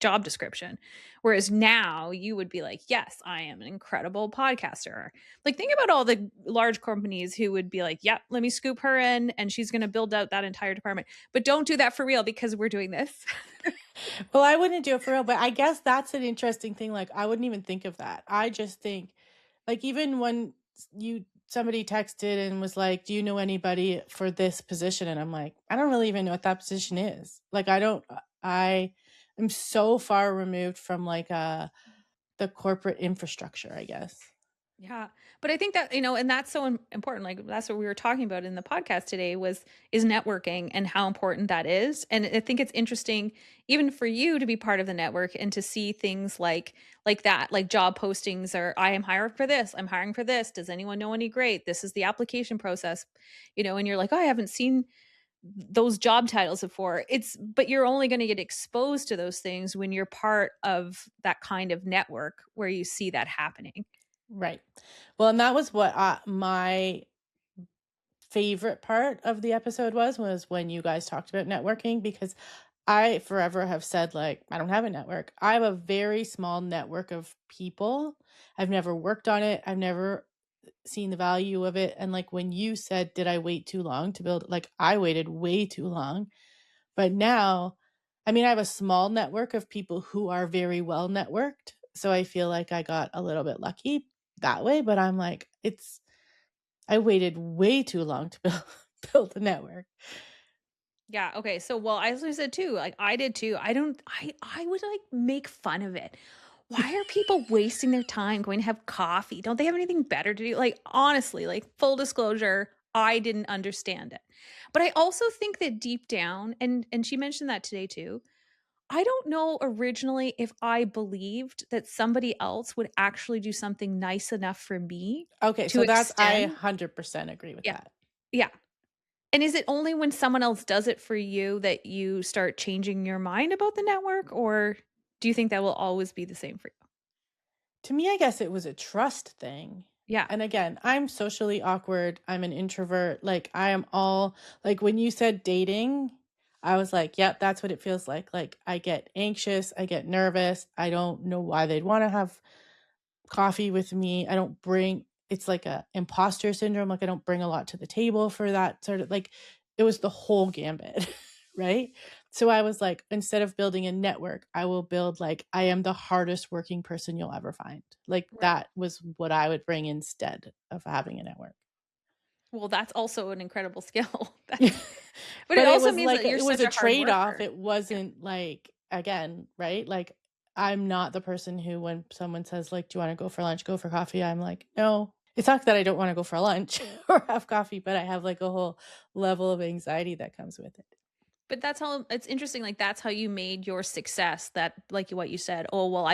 [SPEAKER 2] job description. Whereas now you would be like, yes, I am an incredible podcaster. Like, think about all the large companies who would be like, yep, let me scoop her in and she's going to build out that entire department. But don't do that for real because we're doing this.
[SPEAKER 3] Well, I wouldn't do it for real, but I guess that's an interesting thing. Like, I wouldn't even think of that. I just think, like, even when somebody texted and was like, "Do you know anybody for this position?" And I'm like, I don't really even know what that position is. Like, I am so far removed from like the corporate infrastructure, I guess.
[SPEAKER 2] Yeah. But I think that, and that's so important. Like, that's what we were talking about in the podcast today is networking and how important that is. And I think it's interesting even for you to be part of the network and to see things like that, like job postings or I am hiring for this, I'm hiring for this. Does anyone know any great? This is the application process, and you're like, oh, I haven't seen those job titles before. But you're only going to get exposed to those things when you're part of that kind of network where you see that happening.
[SPEAKER 3] Right. Well, and that was what my favorite part of the episode was when you guys talked about networking, because I forever have said, like, I don't have a network. I have a very small network of people. I've never worked on it. I've never seen the value of it. And like when you said, did I wait too long to build? Like, I waited way too long. But now, I mean, I have a small network of people who are very well networked. So I feel like I got a little bit lucky that way. But I'm like, I waited way too long to build a network.
[SPEAKER 2] Yeah, okay. So, well, as I said too, like I did too. I would like make fun of it. Why are people wasting their time going to have coffee? Don't they have anything better to do? Like, honestly, like full disclosure, I didn't understand it. But I also think that deep down, and she mentioned that today too, I don't know originally if I believed that somebody else would actually do something nice enough for me
[SPEAKER 3] Okay,
[SPEAKER 2] to
[SPEAKER 3] so I
[SPEAKER 2] extend.
[SPEAKER 3] 100% agree with
[SPEAKER 2] Yeah.
[SPEAKER 3] that.
[SPEAKER 2] Yeah. And is it only when someone else does it for you that you start changing your mind about the network, or do you think that will always be the same for you?
[SPEAKER 3] To me, I guess it was a trust thing.
[SPEAKER 2] Yeah.
[SPEAKER 3] And again, I'm socially awkward. I'm an introvert. Like, I am all like, when you said dating, I was like, yep, that's what it feels like. Like I get anxious, I get nervous. I don't know why they'd want to have coffee with me. I don't bring, it's like a imposter syndrome. Like I don't bring a lot to the table for that sort of, like it was the whole gambit, right? So I was like, instead of building a network, I will build like, I am the hardest working person you'll ever find. Like
[SPEAKER 2] Right.
[SPEAKER 3] that was what I would bring instead of having a network.
[SPEAKER 2] Well, that's also an incredible skill. But it
[SPEAKER 3] But it
[SPEAKER 2] also
[SPEAKER 3] was
[SPEAKER 2] means
[SPEAKER 3] like,
[SPEAKER 2] that you're
[SPEAKER 3] it was
[SPEAKER 2] such
[SPEAKER 3] a
[SPEAKER 2] a hard
[SPEAKER 3] trade-off.
[SPEAKER 2] worker.
[SPEAKER 3] It
[SPEAKER 2] Yeah.
[SPEAKER 3] wasn't like, again, right? Like I'm not the person who, when someone says like, do you want to go for lunch, go for coffee? I'm like, no. It's not that I don't want to go for lunch or have coffee, but I have like a whole level of anxiety that comes with it.
[SPEAKER 2] But that's how it's interesting. Like that's how you made your success. That like what you said. Oh well,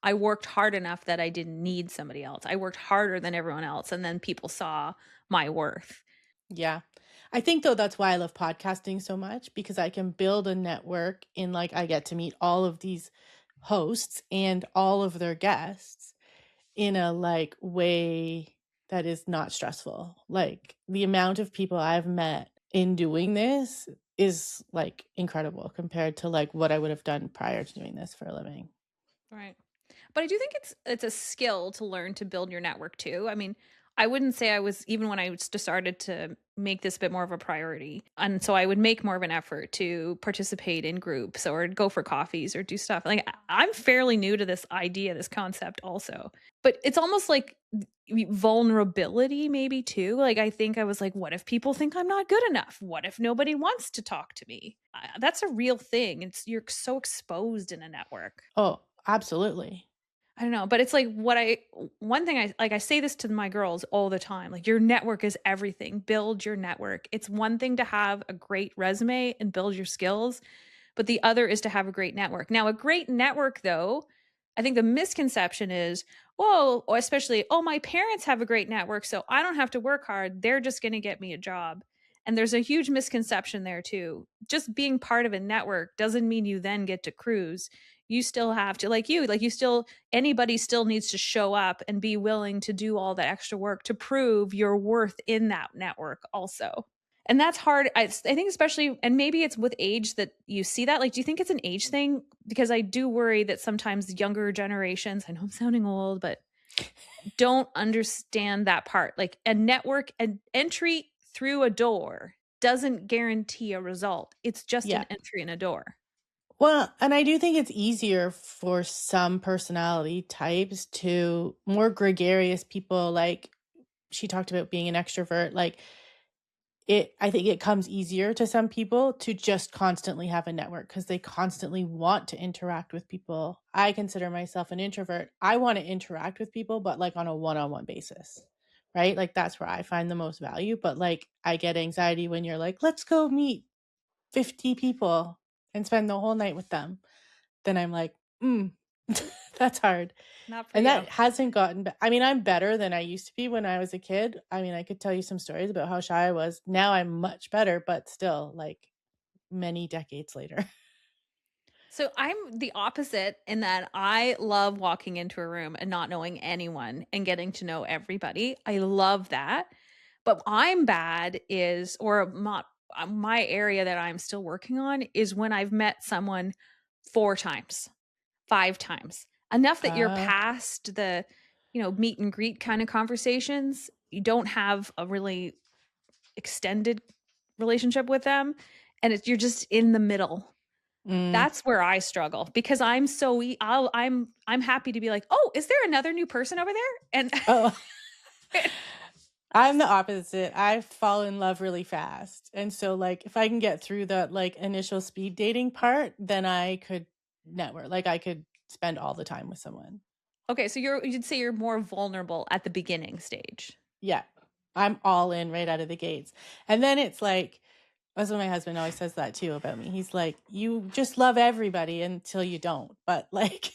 [SPEAKER 2] I worked hard enough that I didn't need somebody else. I worked harder than everyone else, and then people saw my worth.
[SPEAKER 3] Yeah. I think though that's why I love podcasting so much, because I can build a network in like I get to meet all of these hosts and all of their guests in a like way that is not stressful. Like the amount of people I've met in doing this is like incredible compared to like what I would have done prior to doing this for a living.
[SPEAKER 2] Right. But I do think it's a skill to learn to build your network too. I mean, I wouldn't say I was even when I started to make this a bit more of a priority. And so I would make more of an effort to participate in groups or go for coffees or do stuff. Like I'm fairly new to this idea, this concept also. But it's almost like vulnerability maybe too. Like I think I was like, what if people think I'm not good enough? What if nobody wants to talk to me? That's a real thing. It's you're so exposed in a network.
[SPEAKER 3] Oh, absolutely.
[SPEAKER 2] I don't know, but it's like one thing I say this to my girls all the time. Like your network is everything. Build your network. It's one thing to have a great resume and build your skills, but the other is to have a great network. Now, a great network though, I think the misconception is, well, or especially, oh, my parents have a great network, so I don't have to work hard. They're just going to get me a job. And there's a huge misconception there too. Just being part of a network doesn't mean you then get to cruise. You still have to, like you still, anybody still needs to show up and be willing to do all that extra work to prove your worth in that network also. And that's hard. I think especially, and maybe it's with age that you see that. Like, do you think it's an age thing? Because I do worry that sometimes younger generations, I know I'm sounding old, but don't understand that part. Like a network, an entry through a door doesn't guarantee a result. It's just
[SPEAKER 3] Yeah.
[SPEAKER 2] an entry in a door.
[SPEAKER 3] Well, and I do think it's easier for some personality types to more gregarious people. Like she talked about being an extrovert. Like I think it comes easier to some people to just constantly have a network because they constantly want to interact with people. I consider myself an introvert. I want to interact with people, but like on a one-on-one basis, right? Like that's where I find the most value. But like I get anxiety when you're like, let's go meet 50 people and spend the whole night with them. Then I'm like, that's hard.
[SPEAKER 2] Not for
[SPEAKER 3] And
[SPEAKER 2] you.
[SPEAKER 3] that hasn't gotten, I mean, I'm better than I used to be when I was a kid. I mean, I could tell you some stories about how shy I was. Now I'm much better, but still like many decades later.
[SPEAKER 2] So I'm the opposite in that I love walking into a room and not knowing anyone and getting to know everybody. I love that. But I'm bad is, or not, my area that I'm still working on is when I've met someone 4 times, 5 times, enough that you're past the, meet and greet kind of conversations. You don't have a really extended relationship with them. And you're just in the middle. That's where I struggle because I'm so I'm happy to be like, oh, is there another new person over there? And
[SPEAKER 3] Oh, I'm the opposite. I fall in love really fast. And so like if I can get through the like initial speed dating part, then I could network. Like I could spend all the time with someone.
[SPEAKER 2] okay, so you'd say you're more vulnerable at the beginning stage.
[SPEAKER 3] Yeah. I'm all in right out of the gates. And then it's like, that's what my husband always says that too about me. He's like, you just love everybody until you don't. But like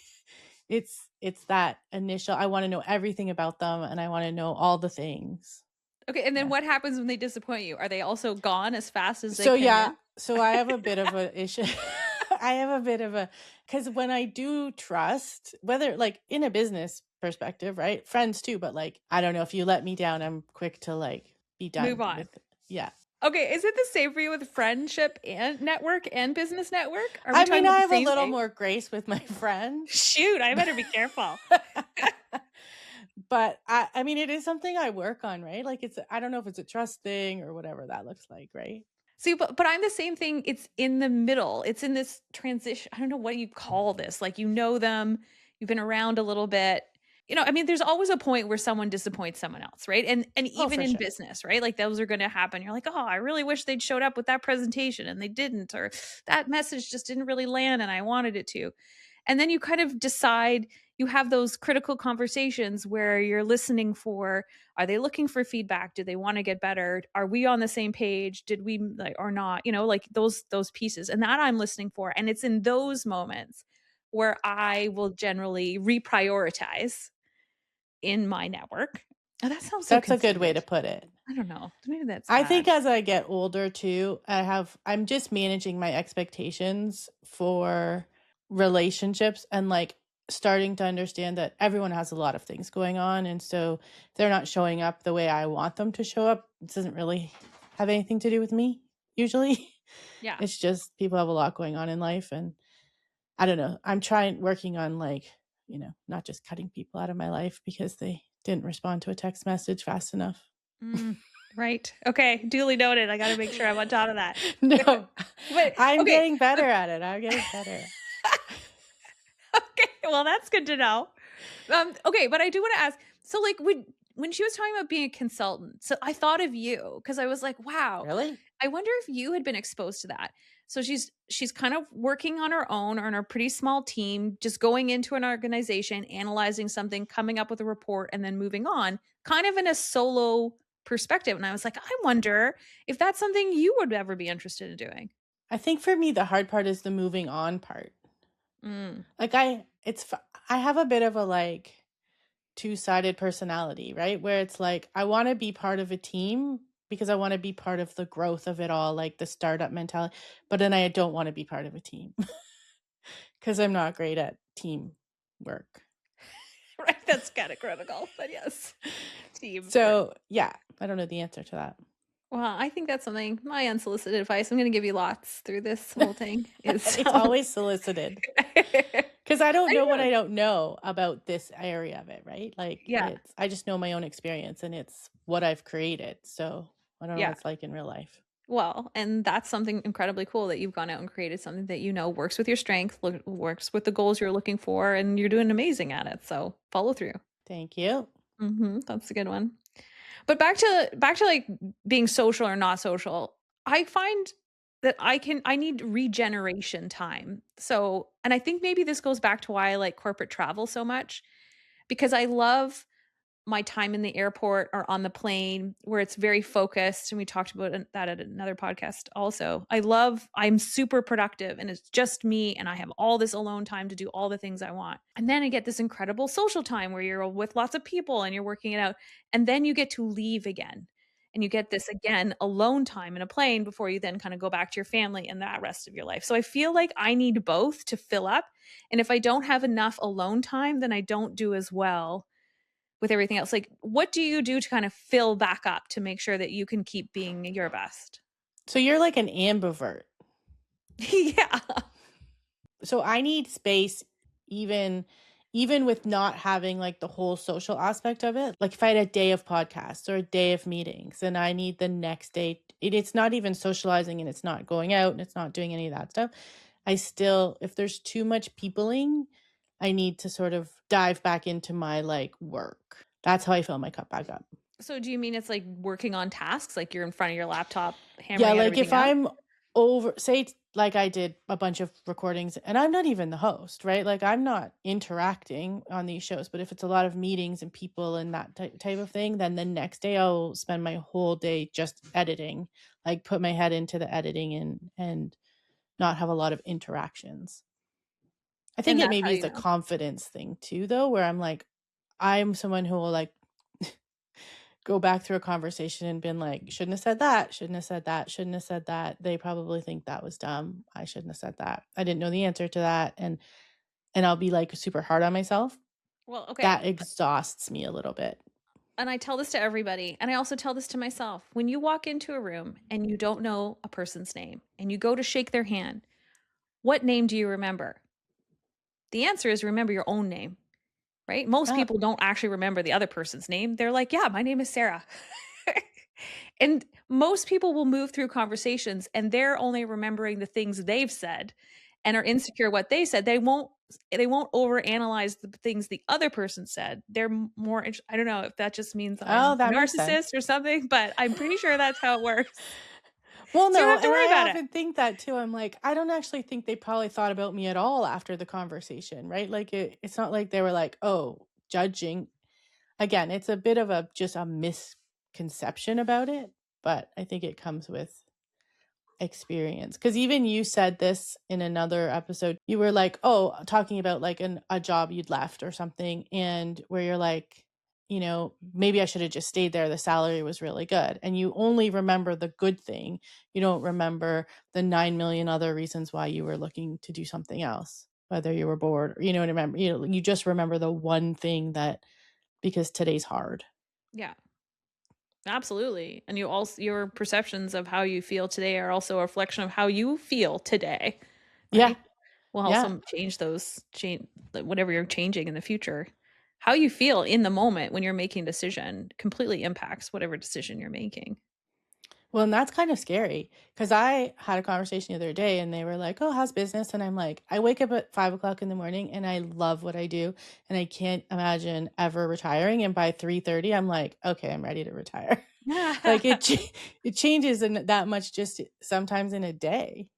[SPEAKER 3] it's that initial, I want to know everything about them and I want to know all the things.
[SPEAKER 2] Okay, and then
[SPEAKER 3] Yeah.
[SPEAKER 2] what happens when they disappoint you? Are they also gone as fast as they
[SPEAKER 3] So
[SPEAKER 2] came
[SPEAKER 3] yeah,
[SPEAKER 2] in?
[SPEAKER 3] so I have a bit of an issue. I have a bit of a, because when I do trust, whether like in a business perspective, right? Friends too, but like, I don't know, if you let me down, I'm quick to like be done
[SPEAKER 2] Move on.
[SPEAKER 3] with it. Yeah.
[SPEAKER 2] Okay, is it the same for you with friendship and network and business network? Are we
[SPEAKER 3] I
[SPEAKER 2] talking
[SPEAKER 3] mean,
[SPEAKER 2] about
[SPEAKER 3] I
[SPEAKER 2] the
[SPEAKER 3] have a
[SPEAKER 2] same
[SPEAKER 3] little
[SPEAKER 2] thing?
[SPEAKER 3] more grace with my friends.
[SPEAKER 2] Shoot, I better be careful.
[SPEAKER 3] But I mean, it is something I work on, right? Like I don't know if it's a trust thing or whatever that looks like, right?
[SPEAKER 2] See, but I'm the same thing. It's in the middle. It's in this transition. I don't know what you call this. Like you know them, you've been around a little bit. I mean, there's always a point where someone disappoints someone else, right? And
[SPEAKER 3] Oh,
[SPEAKER 2] even
[SPEAKER 3] for
[SPEAKER 2] in
[SPEAKER 3] sure.
[SPEAKER 2] business, right? Like those are going to happen. You're like, "Oh, I really wish they'd showed up with that presentation and they didn't," or that message just didn't really land and I wanted it to. And then you kind of decide, you have those critical conversations where you're listening for, are they looking for feedback? Do they want to get better? Are we on the same page? Did we like or not? Like those pieces. And that I'm listening for. And it's in those moments where I will generally reprioritize in my network. Oh, that sounds so
[SPEAKER 3] That's a good way to
[SPEAKER 2] conceited.
[SPEAKER 3] put it.
[SPEAKER 2] I don't know. Maybe that's
[SPEAKER 3] I
[SPEAKER 2] bad.
[SPEAKER 3] think as I get older too, I'm just managing my expectations for relationships and like starting to understand that everyone has a lot of things going on. And so if they're not showing up the way I want them to show up, it doesn't really have anything to do with me usually.
[SPEAKER 2] Yeah.
[SPEAKER 3] It's just people have a lot going on in life. And I don't know. I'm working on like, not just cutting people out of my life because they didn't respond to a text message fast enough.
[SPEAKER 2] Mm, right. Okay. Duly noted. I got to make sure I'm on top of that.
[SPEAKER 3] No,
[SPEAKER 2] But
[SPEAKER 3] I'm
[SPEAKER 2] okay.
[SPEAKER 3] getting better at it. I'm getting better.
[SPEAKER 2] Okay, well, that's good to know. Okay, but I do want to ask. So, like, when she was talking about being a consultant, so I thought of you because I was like, wow,
[SPEAKER 3] Really?
[SPEAKER 2] I wonder if you had been exposed to that. So she's kind of working on her own or in a pretty small team, just going into an organization, analyzing something, coming up with a report, and then moving on, kind of in a solo perspective. And I was like, I wonder if that's something you would ever be interested in doing.
[SPEAKER 3] I think for me, the hard part is the moving on part.
[SPEAKER 2] Mm.
[SPEAKER 3] Like I have a bit of a like two-sided personality, right? Where it's like, I want to be part of a team because I want to be part of the growth of it all, like the startup mentality. But then I don't want to be part of a team because I'm not great at team work.
[SPEAKER 2] Right, that's kind of critical, but yes, team work.
[SPEAKER 3] So yeah, I don't know the answer to that.
[SPEAKER 2] Well, I think that's something, my unsolicited advice, I'm going to give you lots through this whole thing is
[SPEAKER 3] It's always solicited
[SPEAKER 2] I
[SPEAKER 3] because I don't know what
[SPEAKER 2] know.
[SPEAKER 3] I don't know about this area of it, right? Like
[SPEAKER 2] Yeah.
[SPEAKER 3] I just know my own experience and it's what I've created. So I don't know what
[SPEAKER 2] Yeah.
[SPEAKER 3] it's like in real life.
[SPEAKER 2] Well, and that's something incredibly cool that you've gone out and created something that works with your strength, works with the goals you're looking for, and you're doing amazing at it. So follow through.
[SPEAKER 3] Thank you.
[SPEAKER 2] That's a good one. But back to like being social or not social, I find that I need regeneration time. So, and I think maybe this goes back to why I like corporate travel so much because I love my time in the airport or on the plane where it's very focused. And we talked about that at another podcast also. I'm super productive and it's just me and I have all this alone time to do all the things I want. And then I get this incredible social time where you're with lots of people and you're working it out. And then you get to leave again. And you get this again alone time in a plane before you then kind of go back to your family and that rest of your life. So I feel like I need both to fill up. And if I don't have enough alone time, then I don't do as well with everything else. Like, what do you do to kind of fill back up to make sure that you can keep being your best?
[SPEAKER 3] So you're like an ambivert.
[SPEAKER 2] Yeah.
[SPEAKER 3] So I need space even with not having like the whole social aspect of it. Like if I had a day of podcasts or a day of meetings and I need the next day, it's not even socializing and it's not going out and it's not doing any of that stuff. If there's too much peopling, I need to sort of dive back into my like work. That's how I fill my cup back up.
[SPEAKER 2] So do you mean it's like working on tasks? Like you're in front of your laptop hammering
[SPEAKER 3] Yeah,
[SPEAKER 2] out
[SPEAKER 3] like if
[SPEAKER 2] everything out?
[SPEAKER 3] I'm like I did a bunch of recordings and I'm not even the host, right? Like I'm not interacting on these shows, but if it's a lot of meetings and people and that type of thing, then the next day I'll spend my whole day just editing, like put my head into the editing and not have a lot of interactions. I think
[SPEAKER 2] And
[SPEAKER 3] it
[SPEAKER 2] that's how
[SPEAKER 3] maybe is
[SPEAKER 2] you
[SPEAKER 3] a
[SPEAKER 2] know.
[SPEAKER 3] confidence thing too, though, where I'm someone who will like go back through a conversation and been like, shouldn't have said that, shouldn't have said that, shouldn't have said that. They probably think that was dumb. I shouldn't have said that. I didn't know the answer to that. And I'll be like super hard on myself.
[SPEAKER 2] Well, okay.
[SPEAKER 3] That exhausts me a little bit.
[SPEAKER 2] and I tell this to everybody, and I also tell this to myself. When you walk into a room and you don't know a person's name and you go to shake their hand, what name do you remember? The answer is remember your own name, right? Most
[SPEAKER 3] Oh,
[SPEAKER 2] people don't actually remember the other person's name. They're like, yeah, my name is Sarah. And most people will move through conversations and they're only remembering the things they've said and are insecure what they said. They won't overanalyze the things the other person said. They're more I don't know if that just means
[SPEAKER 3] oh,
[SPEAKER 2] I'm a
[SPEAKER 3] that makes
[SPEAKER 2] narcissist
[SPEAKER 3] sense.
[SPEAKER 2] or something, but I'm pretty sure that's how it works.
[SPEAKER 3] Well,
[SPEAKER 2] So you don't
[SPEAKER 3] no,
[SPEAKER 2] have to
[SPEAKER 3] and
[SPEAKER 2] worry
[SPEAKER 3] I
[SPEAKER 2] about it.
[SPEAKER 3] often think that too. I'm like, I don't actually think they probably thought about me at all after the conversation, right? Like it's not like they were like, oh, judging. Again, it's a bit of a just a misconception about it, but I think it comes with experience. Because even you said this in another episode. You were like, oh, talking about like a job you'd left or something, and where you're like, maybe I should have just stayed there. The salary was really good. And you only remember the good thing. You don't remember the 9 million other reasons why you were looking to do something else, whether you were bored or, what I remember. You just remember the one thing that because today's hard.
[SPEAKER 2] Yeah. Absolutely. And your perceptions of how you feel today are also a reflection of how you feel today,
[SPEAKER 3] Yeah.
[SPEAKER 2] right? Will
[SPEAKER 3] Yeah.
[SPEAKER 2] also change whatever you're changing in the future. How you feel in the moment when you're making a decision completely impacts whatever decision you're making.
[SPEAKER 3] Well, and that's kind of scary because I had a conversation the other day and they were like, oh, how's business? And I'm like, I wake up at 5 o'clock in the morning and I love what I do. And I can't imagine ever retiring. And by 3:30, I'm like, okay, I'm ready to retire. Like it changes in that much just sometimes in a day,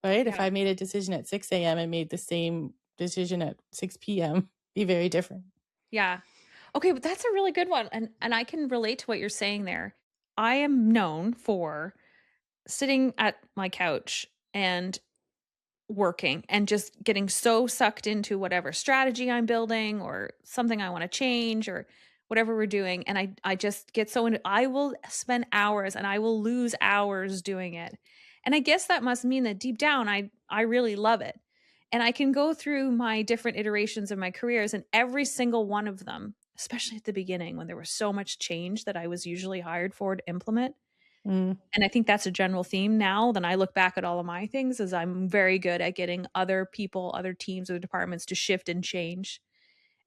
[SPEAKER 3] right? If
[SPEAKER 2] Yeah.
[SPEAKER 3] I made a decision at 6 a.m. and made the same decision at 6 p.m., be very different.
[SPEAKER 2] Yeah. Okay, but that's a really good one. And I can relate to what you're saying there. I am known for sitting at my couch and working and just getting so sucked into whatever strategy I'm building or something I want to change or whatever we're doing. And I just get so into I will spend hours and I will lose hours doing it. And I guess that must mean that deep down I really love it. And I can go through my different iterations of my careers and every single one of them, especially at the beginning when there was so much change that I was usually hired for to implement,
[SPEAKER 3] Mm.
[SPEAKER 2] and I think that's a general theme now. Then I look back at all of my things as I'm very good at getting other people, other teams, other departments to shift and change.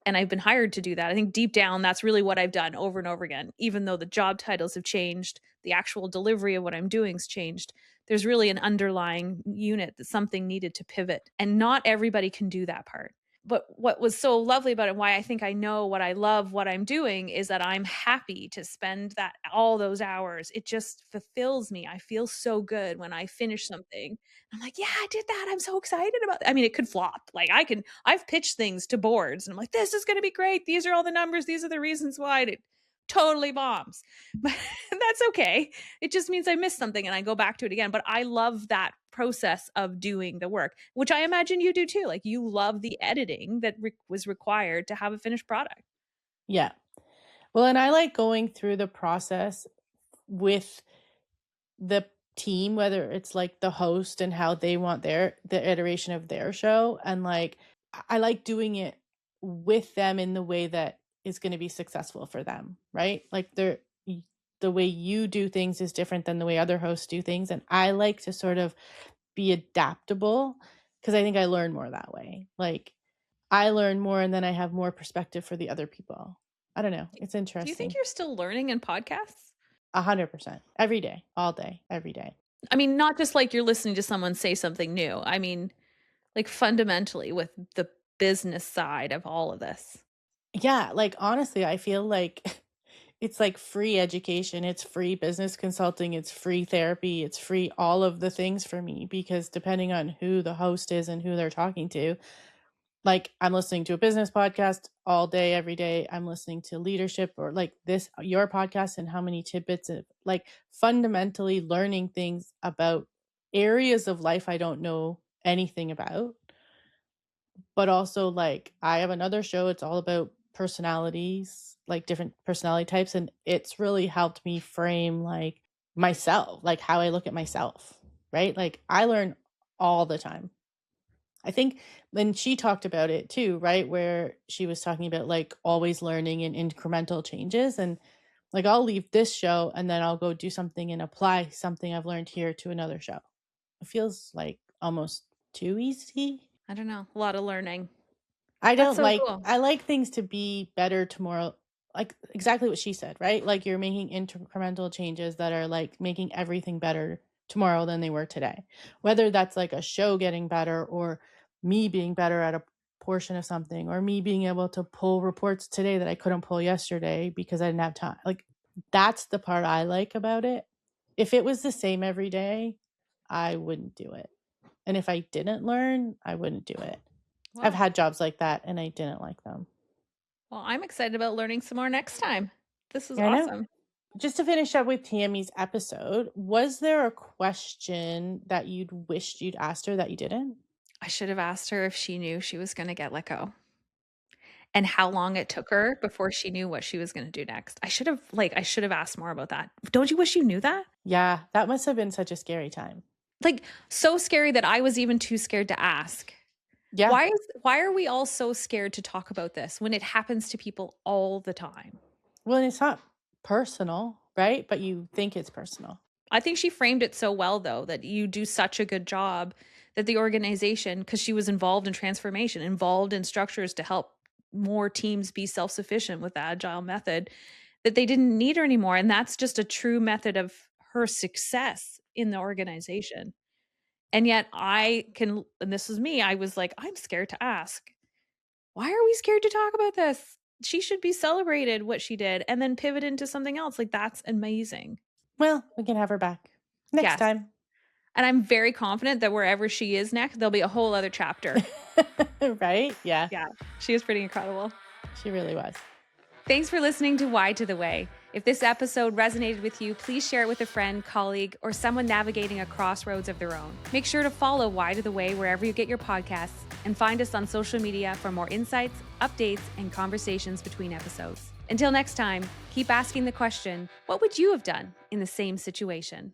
[SPEAKER 2] And I've been hired to do that. I think deep down, that's really what I've done over and over again. Even though the job titles have changed, the actual delivery of what I'm doing has changed. There's really an underlying unit that something needed to pivot. And not everybody can do that part. But what was so lovely about it, why I think I know what I love, what I'm doing, is that I'm happy to spend that all those hours. It just fulfills me. I feel so good when I finish something. I'm like, yeah, I did that. I'm so excited about it. I mean, it could flop. Like I've pitched things to boards and I'm like, this is going to be great. These are all the numbers. These are the reasons why it totally bombs. But that's okay. It just means I missed something and I go back to it again. But I love that process of doing the work, which I imagine you do too. Like you love the editing that was required to have a finished product.
[SPEAKER 3] Yeah. Well, and I like going through the process with the team, whether it's like the host and how they want the iteration of their show. And like I like doing it with them in the way that is going to be successful for them, right? Like the way you do things is different than the way other hosts do things. And I like to sort of be adaptable because I think I learn more that way. Like I learn more and then I have more perspective for the other people. I don't know. It's
[SPEAKER 2] Do you think
[SPEAKER 3] interesting.
[SPEAKER 2] you're still learning in podcasts?
[SPEAKER 3] 100%. Every day, all day, every day.
[SPEAKER 2] I mean, not just like you're listening to someone say something new. I mean, like fundamentally with the business side of all of this.
[SPEAKER 3] Yeah, like honestly, I feel like it's like free education, it's free business consulting, it's free therapy, it's free all of the things for me because depending on who the host is and who they're talking to, like I'm listening to a business podcast all day every day. I'm listening to leadership or like this your podcast and how many tidbits of like fundamentally learning things about areas of life I don't know anything about. But also like I have another show, it's all about personalities, like different personality types, and it's really helped me frame like myself, like how I look at myself, right? Like I learn all the time. I think when she talked about it too, right, where she was talking about like always learning and incremental changes, and Like I'll leave this show and then I'll go do something and apply something I've learned here to another show. It feels like almost too easy.
[SPEAKER 2] I don't know. A lot of learning.
[SPEAKER 3] I
[SPEAKER 2] That's
[SPEAKER 3] don't
[SPEAKER 2] so
[SPEAKER 3] like,
[SPEAKER 2] cool.
[SPEAKER 3] I like things to be better tomorrow. Like exactly what she said, right? Like you're making incremental changes that are like making everything better tomorrow than they were today. Whether that's like a show getting better or me being better at a portion of something or me being able to pull reports today that I couldn't pull yesterday because I didn't have time. Like that's the part I like about it. If it was the same every day, I wouldn't do it. And if I didn't learn, I wouldn't do it. I've
[SPEAKER 2] Well,
[SPEAKER 3] had jobs like that and I didn't like them.
[SPEAKER 2] well, I'm excited about learning some more next time. This is
[SPEAKER 3] I know.
[SPEAKER 2] awesome.
[SPEAKER 3] Just to finish up with Tammy's episode, was there a question that you'd wished you'd asked her that you didn't?
[SPEAKER 2] I should have asked her if she knew she was going to get let go and how long it took her before she knew what she was going to do next. I should have asked more about that. Don't you wish you knew that?
[SPEAKER 3] Yeah, that must have been such a scary time.
[SPEAKER 2] Like so scary that I was even too scared to ask.
[SPEAKER 3] Yeah.
[SPEAKER 2] Why are we all so scared to talk about this when it happens to people all the time?
[SPEAKER 3] Well, it's not personal, right? But you think it's personal.
[SPEAKER 2] I think she framed it so well, though, that you do such a good job that the organization, because she was involved in transformation, involved in structures to help more teams be self-sufficient with the Agile method, that they didn't need her anymore. And that's just a true method of her success in the organization. And yet and this was me, I was like, I'm scared to ask. Why are we scared to talk about this? She should be celebrated what she did and then pivot into something else. Like, that's amazing.
[SPEAKER 3] Well, we can have her back next
[SPEAKER 2] Yes.
[SPEAKER 3] time.
[SPEAKER 2] And I'm very confident that wherever she is next, there'll be a whole other chapter.
[SPEAKER 3] Right? Yeah.
[SPEAKER 2] Yeah. She was pretty incredible.
[SPEAKER 3] She really was.
[SPEAKER 2] Thanks for listening to Why to the Way. If this episode resonated with you, please share it with a friend, colleague, or someone navigating a crossroads of their own. Make sure to follow Why to the Way wherever you get your podcasts and find us on social media for more insights, updates, and conversations between episodes. Until next time, keep asking the question, what would you have done in the same situation?